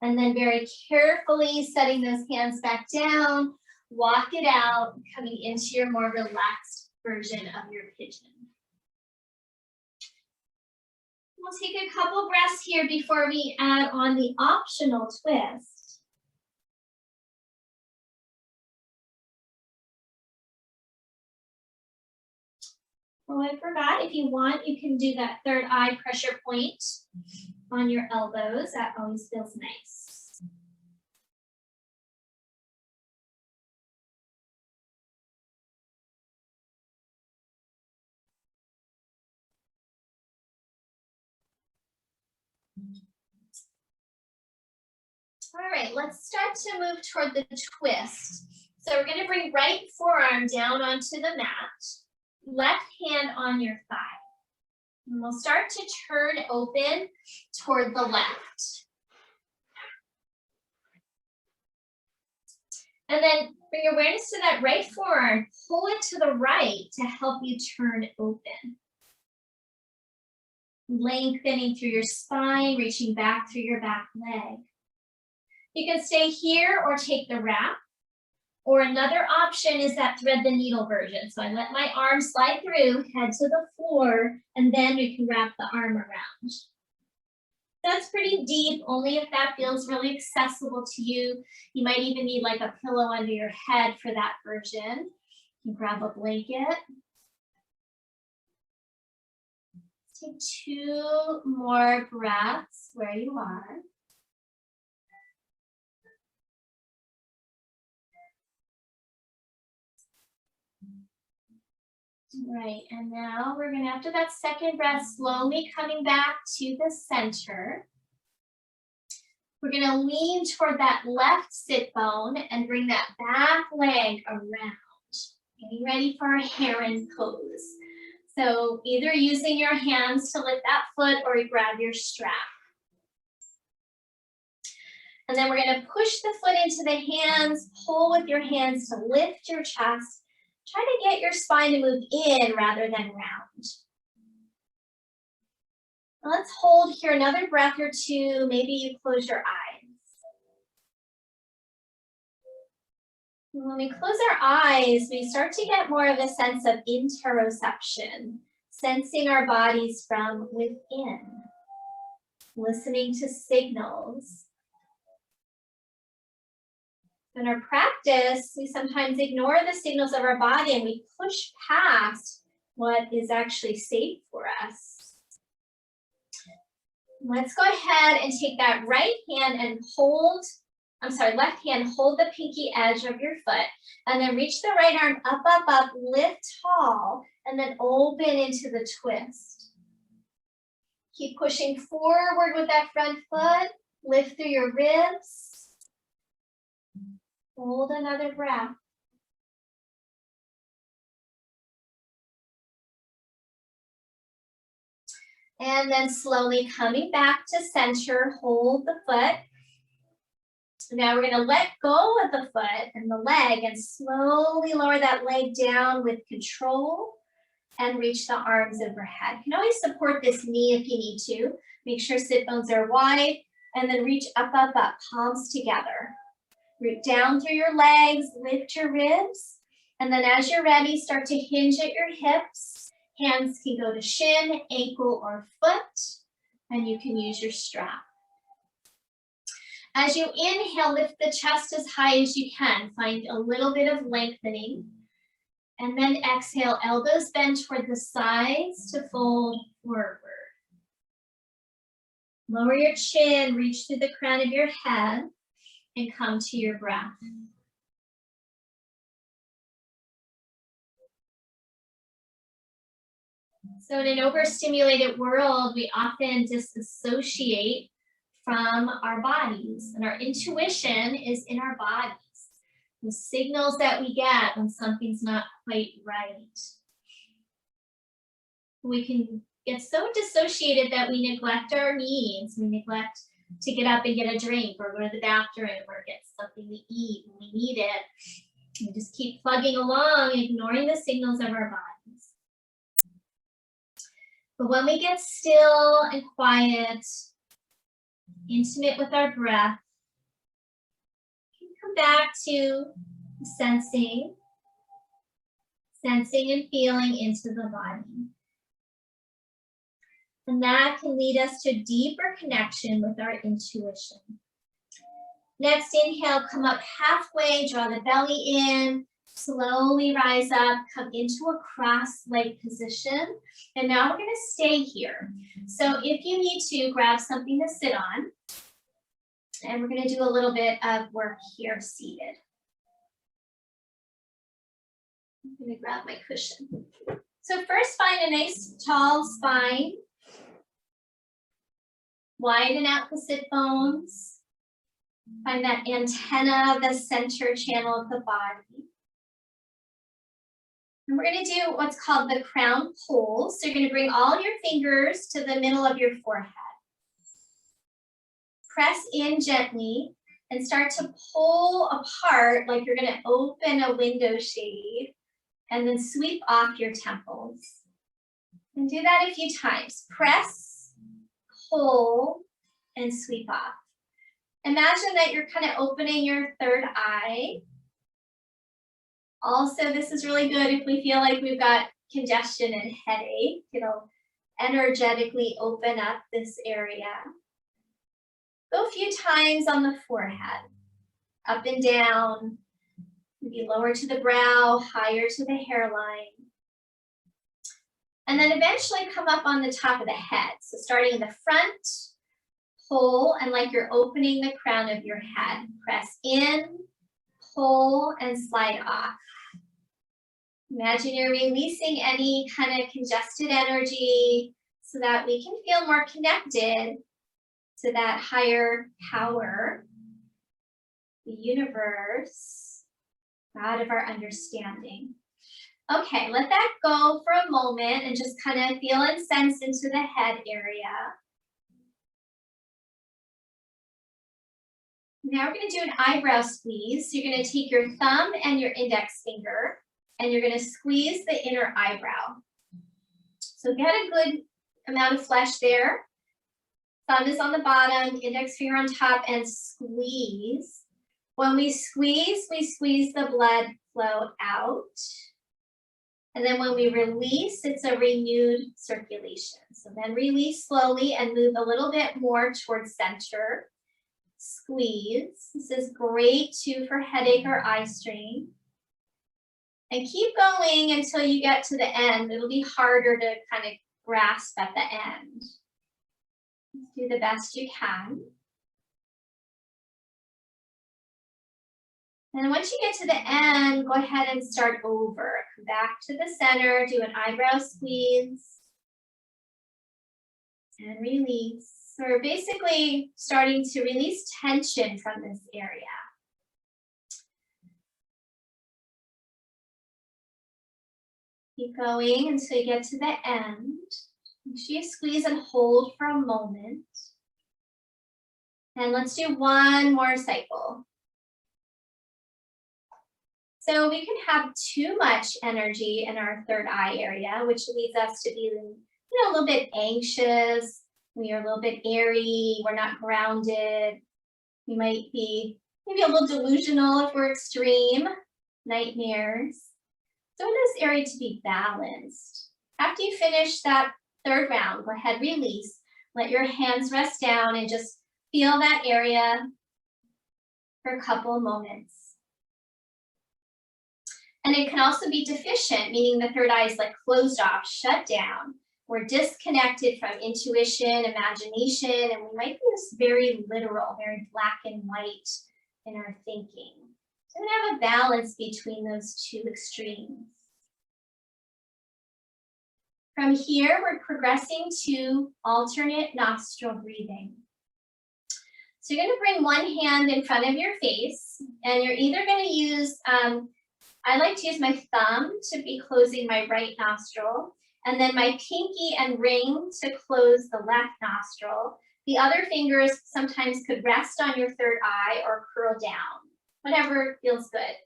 And then very carefully setting those hands back down, walk it out, coming into your more relaxed version of your pigeon. We'll take a couple breaths here before we add on the optional twist. Oh, I forgot, if you want, you can do that third eye pressure point on your elbows. That always feels nice. All right, let's start to move toward the twist. So we're going to bring right forearm down onto the mat, left hand on your thigh. And we'll start to turn open toward the left. And then bring awareness to that right forearm, pull it to the right to help you turn open. Lengthening through your spine, reaching back through your back leg. You can stay here or take the wrap. Or another option is that thread the needle version. So I let my arm slide through, head to the floor, and then we can wrap the arm around. That's pretty deep, only if that feels really accessible to you. You might even need like a pillow under your head for that version. You can grab a blanket. Take 2 more breaths where you are. Right, and now we're gonna, after that second breath, slowly coming back to the center. We're gonna lean toward that left sit bone and bring that back leg around. Getting ready for a Heron Pose. So either using your hands to lift that foot or you grab your strap. And then we're gonna push the foot into the hands, pull with your hands to lift your chest. Try to get your spine to move in rather than round. Let's hold here another breath or two. Maybe you close your eyes. When we close our eyes, we start to get more of a sense of interoception, sensing our bodies from within, listening to signals. In our practice, we sometimes ignore the signals of our body and we push past what is actually safe for us. Let's go ahead and take that right hand and hold, left hand, hold the pinky edge of your foot, and then reach the right arm up, up, up, lift tall, and then open into the twist. Keep pushing forward with that front foot, lift through your ribs. Hold another breath. And then slowly coming back to center, hold the foot. Now we're going to let go of the foot and the leg and slowly lower that leg down with control and reach the arms overhead. You can always support this knee if you need to. Make sure sit bones are wide and then reach up, up, up, palms together. Root down through your legs, lift your ribs, and then as you're ready, start to hinge at your hips. Hands can go to shin, ankle, or foot, and you can use your strap. As you inhale, lift the chest as high as you can. Find a little bit of lengthening. And then exhale, elbows bend toward the sides to fold forward. Lower your chin, reach through the crown of your head, and come to your breath. So in an overstimulated world, we often disassociate from our bodies, and our intuition is in our bodies. The signals that we get when something's not quite right. We can get so dissociated that we neglect our needs. We neglect to get up and get a drink or go to the bathroom or get something to eat when we need it. We just keep plugging along, ignoring the signals of our bodies. But when we get still and quiet, intimate with our breath, we can come back to sensing and feeling into the body. And that can lead us to deeper connection with our intuition. Next, inhale, come up halfway, draw the belly in, slowly rise up, come into a cross-leg position. And now we're gonna stay here. So if you need to, grab something to sit on. And we're gonna do a little bit of work here seated. I'm gonna grab my cushion. So first, find a nice tall spine. Widen out the sit bones. Find that antenna, the center channel of the body. And we're going to do what's called the crown pose. So you're going to bring all your fingers to the middle of your forehead. Press in gently and start to pull apart like you're going to open a window shade and then sweep off your temples. And do that a few times. Press, pull, and sweep off. Imagine that you're kind of opening your third eye. Also, this is really good if we feel like we've got congestion and headache. It'll energetically open up this area. Go a few times on the forehead, up and down, maybe lower to the brow, higher to the hairline. And then eventually come up on the top of the head. So starting in the front, pull, and like you're opening the crown of your head. Press in, pull, and slide off. Imagine you're releasing any kind of congested energy so that we can feel more connected to that higher power, the universe, God of our understanding. Okay, let that go for a moment and just kind of feel and sense into the head area. Now we're going to do an eyebrow squeeze. So you're going to take your thumb and your index finger and you're going to squeeze the inner eyebrow. So get a good amount of flesh there. Thumb is on the bottom, index finger on top, and squeeze. When we squeeze the blood flow out. And then when we release, it's a renewed circulation. So then release slowly and move a little bit more towards center. Squeeze. This is great too for headache or eye strain. And keep going until you get to the end. It'll be harder to kind of grasp at the end. Do the best you can. And once you get to the end, go ahead and start over. Come back to the center, do an eyebrow squeeze, and release. So we're basically starting to release tension from this area. Keep going until you get to the end. Make sure you squeeze and hold for a moment. And let's do one more cycle. So we can have too much energy in our third eye area, which leads us to be, a little bit anxious. We are a little bit airy. We're not grounded. We might be maybe a little delusional if we're extreme. Nightmares. So we want this area to be balanced. After you finish that third round, go ahead, release. Let your hands rest down and just feel that area for a couple of moments. And it can also be deficient, meaning the third eye is like closed off, shut down. We're disconnected from intuition, imagination, and we might be just very literal, very black and white in our thinking. So we have a balance between those two extremes. From here, we're progressing to alternate nostril breathing. So you're going to bring one hand in front of your face, and you're either going to use, I like to use my thumb to be closing my right nostril, and then my pinky and ring to close the left nostril. The other fingers sometimes could rest on your third eye or curl down, whatever feels good.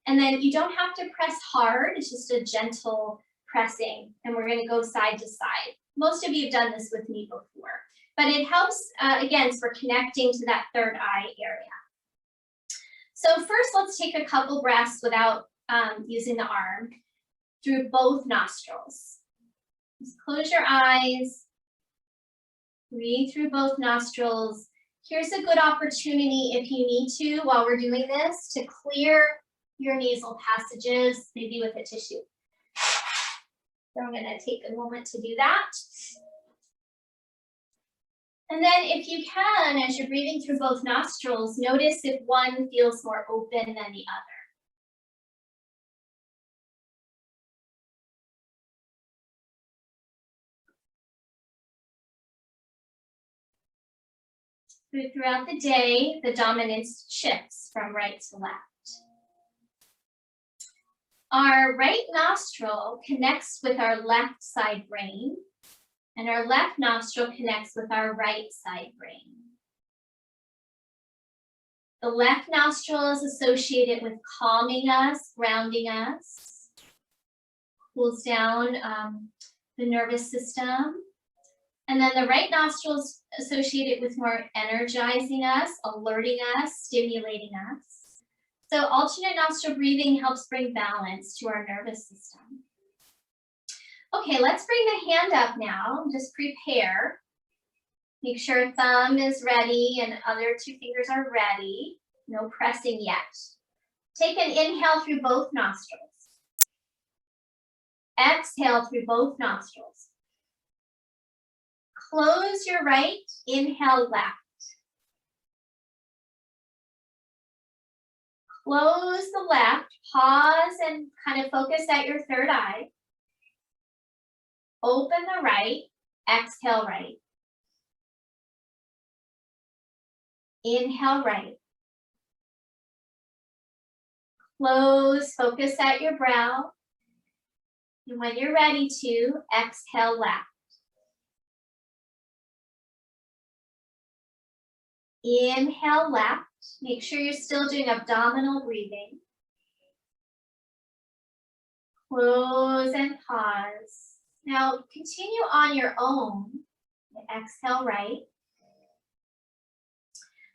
And then you don't have to press hard, it's just a gentle pressing, and we're going to go side to side. Most of you have done this with me before, but it helps, again, for connecting to that third eye area. So first, let's take a couple breaths without using the arm through both nostrils. Just close your eyes, breathe through both nostrils. Here's a good opportunity if you need to, while we're doing this, to clear your nasal passages, maybe with a tissue. So I'm going to take a moment to do that. And then if you can, as you're breathing through both nostrils, notice if one feels more open than the other. Throughout the day, the dominance shifts from right to left. Our right nostril connects with our left side brain, and our left nostril connects with our right side brain. The left nostril is associated with calming us, grounding us, cools down the nervous system. And then the right nostril is associated with more energizing us, alerting us, stimulating us. So alternate nostril breathing helps bring balance to our nervous system. Okay, let's bring the hand up now. Just prepare. Make sure thumb is ready and other two fingers are ready. No pressing yet. Take an inhale through both nostrils. Exhale through both nostrils. Close your right, inhale left. Close the left, pause and kind of focus at your third eye. Open the right, exhale right. Inhale right. Close, focus at your brow. And when you're ready to, exhale left. Inhale left. Make sure you're still doing abdominal breathing. Close and pause. Now continue on your own. Exhale right.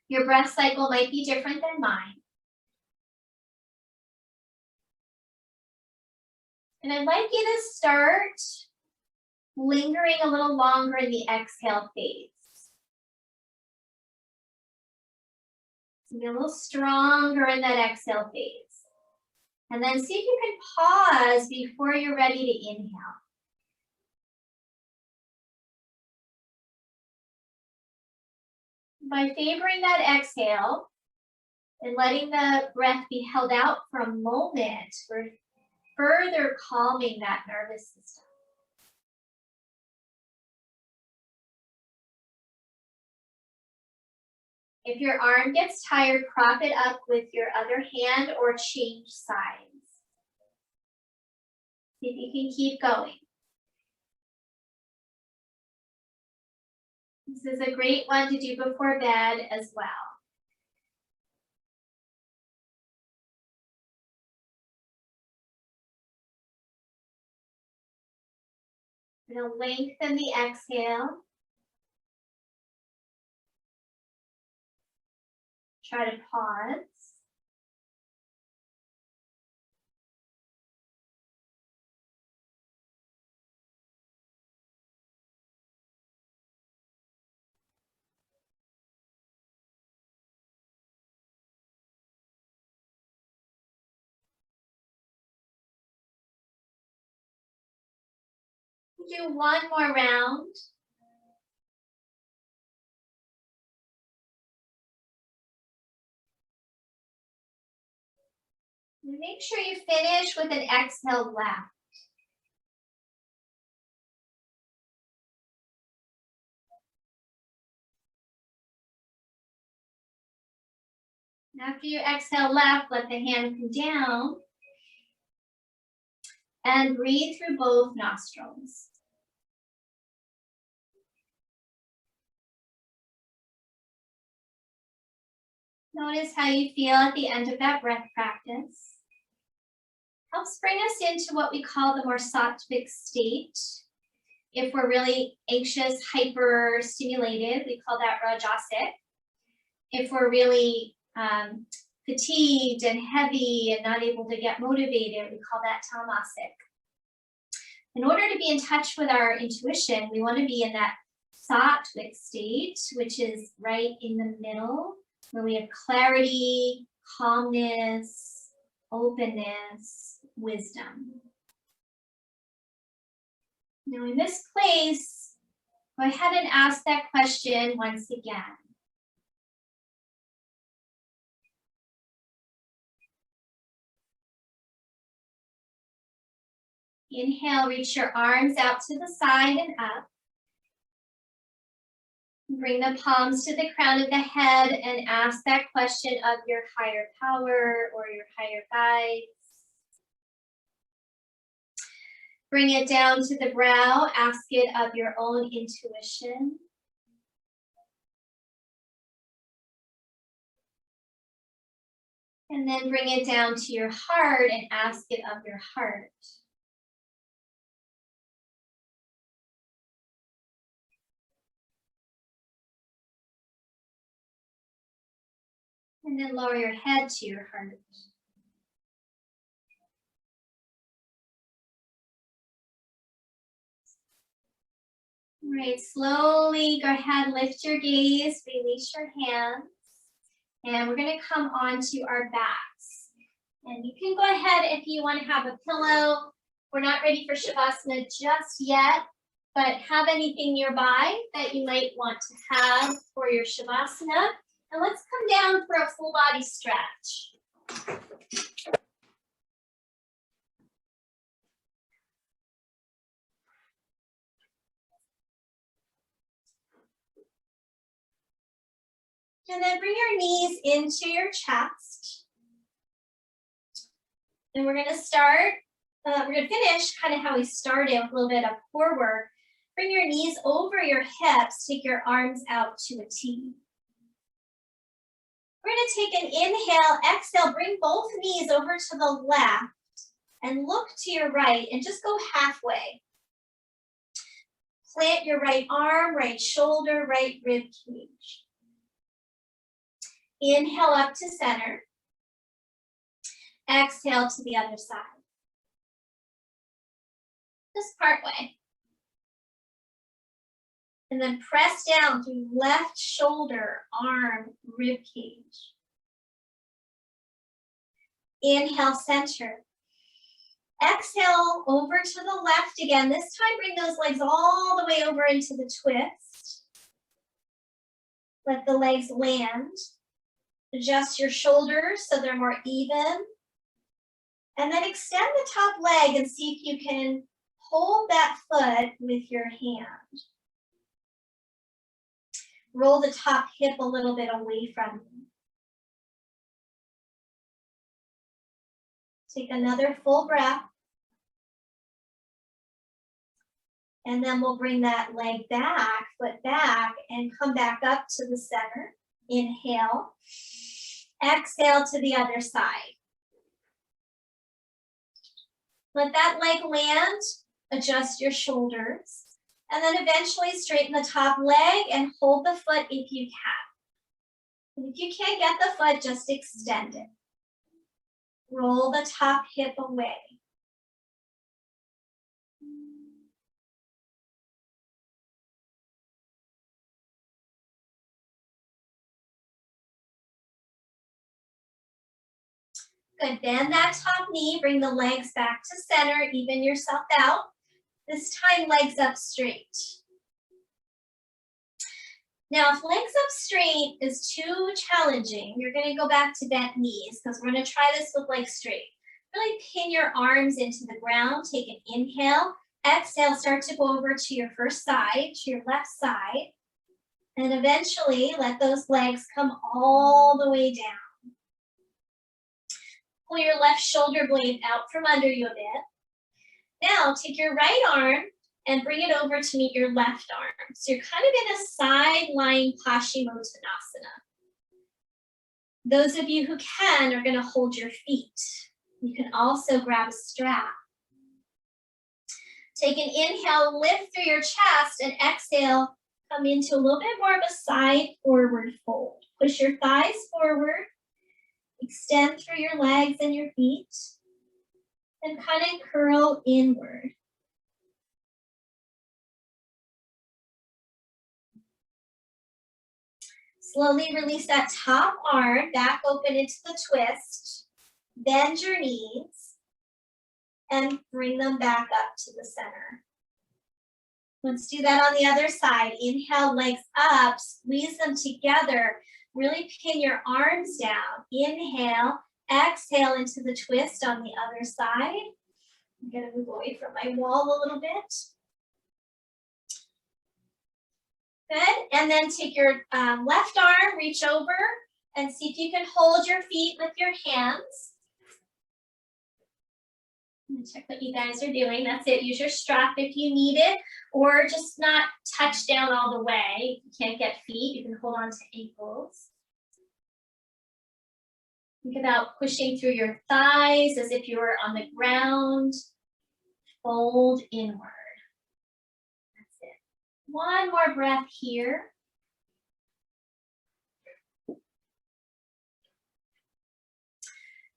Your breath cycle might be different than mine. And I'd like you to start lingering a little longer in the exhale phase. Be a little stronger in that exhale phase. And then see if you can pause before you're ready to inhale. By favoring that exhale and letting the breath be held out for a moment, we're further calming that nervous system. If your arm gets tired, prop it up with your other hand or change sides. See if you can keep going. This is a great one to do before bed as well. We're going to lengthen the exhale. Try to pause. Do one more round. Make sure you finish with an exhale left. After you exhale left, let the hand come down and breathe through both nostrils. Notice how you feel at the end of that breath practice. Helps bring us into what we call the more sattvic state. If we're really anxious, hyper stimulated, we call that rajasic. If we're really fatigued and heavy and not able to get motivated, we call that tamasic. In order to be in touch with our intuition, we want to be in that sattvic state, which is right in the middle, where we have clarity, calmness, openness, wisdom. Now in this place, go ahead and ask that question once again. Inhale, reach your arms out to the side and up. Bring the palms to the crown of the head and ask that question of your higher power or your higher guides. Bring it down to the brow, ask it of your own intuition. And then bring it down to your heart and ask it of your heart. And then lower your head to your heart. All right, slowly go ahead, lift your gaze, release your hands. And we're gonna come onto our backs. And you can go ahead if you wanna have a pillow. We're not ready for Shavasana just yet, but have anything nearby that you might want to have for your Shavasana. And let's come down for a full body stretch. And then bring your knees into your chest. And we're gonna start, we're gonna finish kind of how we started with a little bit of core work. Bring your knees over your hips, take your arms out to a T. We're gonna take an inhale, exhale, bring both knees over to the left and look to your right and just go halfway. Plant your right arm, right shoulder, right rib cage. Inhale up to center. Exhale to the other side. Just part way. And then press down through left shoulder, arm, rib cage. Inhale, center. Exhale over to the left again. This time bring those legs all the way over into the twist. Let the legs land. Adjust your shoulders so they're more even. And then extend the top leg and see if you can hold that foot with your hand. Roll the top hip a little bit away from you. Take another full breath. And then we'll bring that leg back, foot back, and come back up to the center. Inhale. Exhale to the other side. Let that leg land, adjust your shoulders, and then eventually straighten the top leg and hold the foot if you can. And if you can't get the foot, just extend it. Roll the top hip away. Good, bend that top knee, bring the legs back to center, even yourself out. This time, legs up straight. Now, if legs up straight is too challenging, you're gonna go back to bent knees because we're gonna try this with legs straight. Really pin your arms into the ground, take an inhale, exhale, start to go over to your first side, to your left side, and eventually let those legs come all the way down. Pull your left shoulder blade out from under you a bit. Now take your right arm and bring it over to meet your left arm. So you're kind of in a side lying Paschimottanasana. Those of you who can are gonna hold your feet. You can also grab a strap. Take an inhale, lift through your chest, and exhale, come into a little bit more of a side forward fold. Push your thighs forward. Extend through your legs and your feet and kind of curl inward. Slowly release that top arm back open into the twist. Bend your knees and bring them back up to the center. Let's do that on the other side. Inhale, legs up, squeeze them together. Really pin your arms down. Inhale, exhale into the twist on the other side. I'm gonna move away from my wall a little bit. Good, and then take your left arm, reach over, and see if you can hold your feet with your hands. Check what you guys are doing. That's it. Use your strap if you need it, or just not touch down all the way. If you can't get feet, you can hold on to ankles. Think about pushing through your thighs as if you were on the ground. Fold inward. That's it. One more breath here.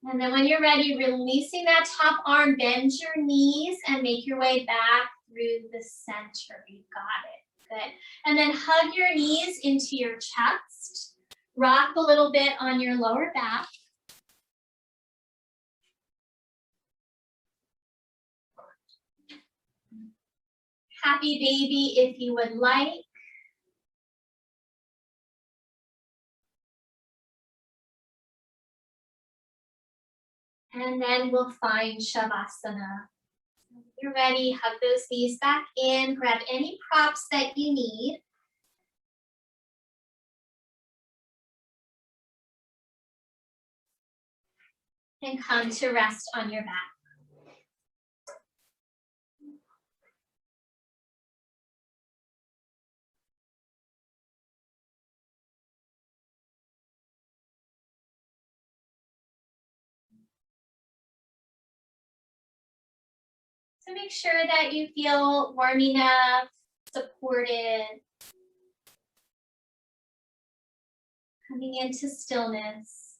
And then when you're ready, releasing that top arm, bend your knees and make your way back through the center. You got it. Good. And then hug your knees into your chest. Rock a little bit on your lower back. Happy baby if you would like. And then we'll find Shavasana. When you're ready, hug those knees back in, grab any props that you need. And come to rest on your back. So make sure that you feel warm enough, supported. Coming into stillness.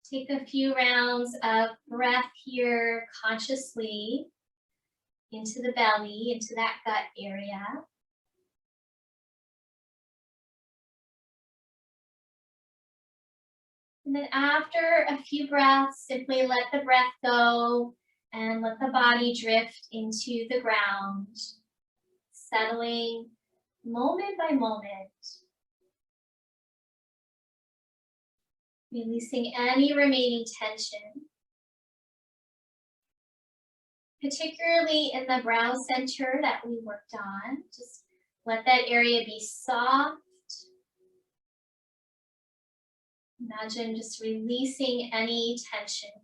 Take a few rounds of breath here consciously into the belly, into that gut area. And then after a few breaths, simply let the breath go and let the body drift into the ground, settling moment by moment. Releasing any remaining tension, particularly in the brow center that we worked on. Just let that area be soft. Imagine just releasing any tension here.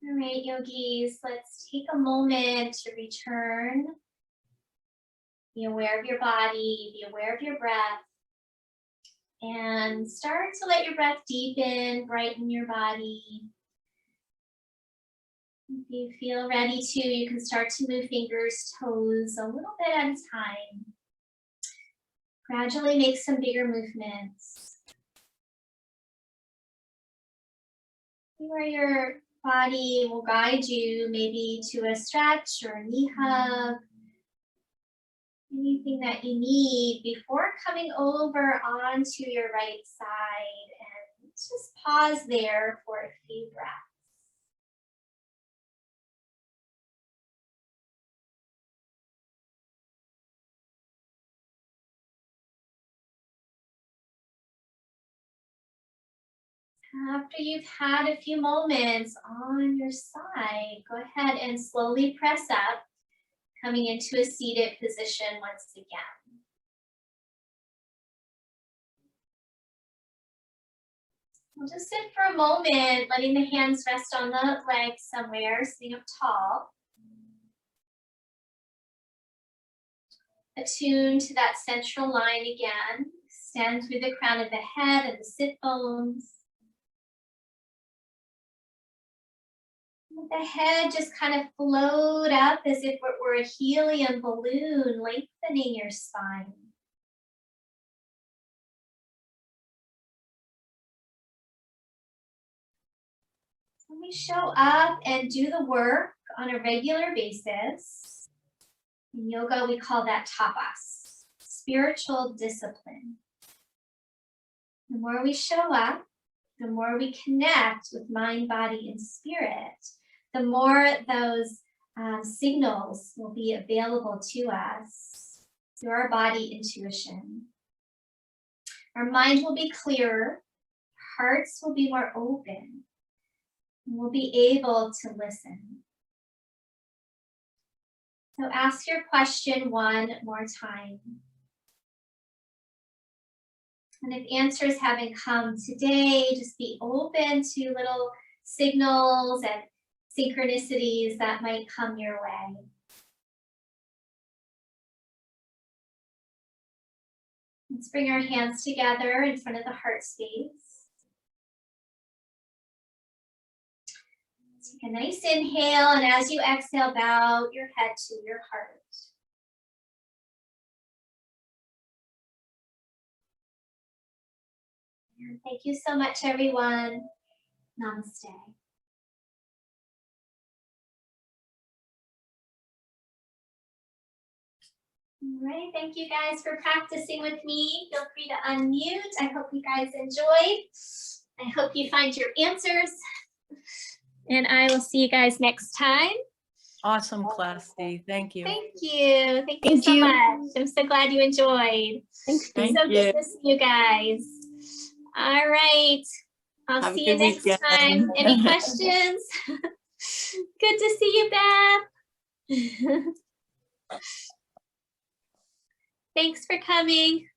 All right, yogis, let's take a moment to return. Be aware of your body, be aware of your breath, and start to let your breath deepen, brighten your body. If you feel ready to, you can start to move fingers, toes a little bit at a time. Gradually make some bigger movements. See where your body will guide you, maybe to a stretch or a knee hug. Anything that you need before coming over onto your right side, and just pause there for a few breaths. After you've had a few moments on your side, go ahead and slowly press up, coming into a seated position once again. We'll just sit for a moment, letting the hands rest on the legs somewhere, sitting up tall. Attune to that central line again. Extend through the crown of the head and the sit bones. Let the head just kind of float up as if it were a helium balloon, lengthening your spine. When we show up and do the work on a regular basis, in yoga we call that tapas, spiritual discipline. The more we show up, the more we connect with mind, body, and spirit, the more those signals will be available to us through our body intuition. Our mind will be clearer, hearts will be more open, and we'll be able to listen. So ask your question one more time. And if answers haven't come today, just be open to little signals and synchronicities that might come your way. Let's bring our hands together in front of the heart space. Take a nice inhale, and as you exhale, bow your head to your heart. And thank you so much, everyone. Namaste. All right, thank you guys for practicing with me. Feel free to unmute. I hope you guys enjoyed. I hope you find your answers. And I will see you guys next time. Awesome class, Dee. Thank you. Thank you. Thank you so much. I'm so glad you enjoyed. Thanks. So good to see you guys. All right. I'll see you next time. Any questions? Good to see you, Beth. Thanks for coming.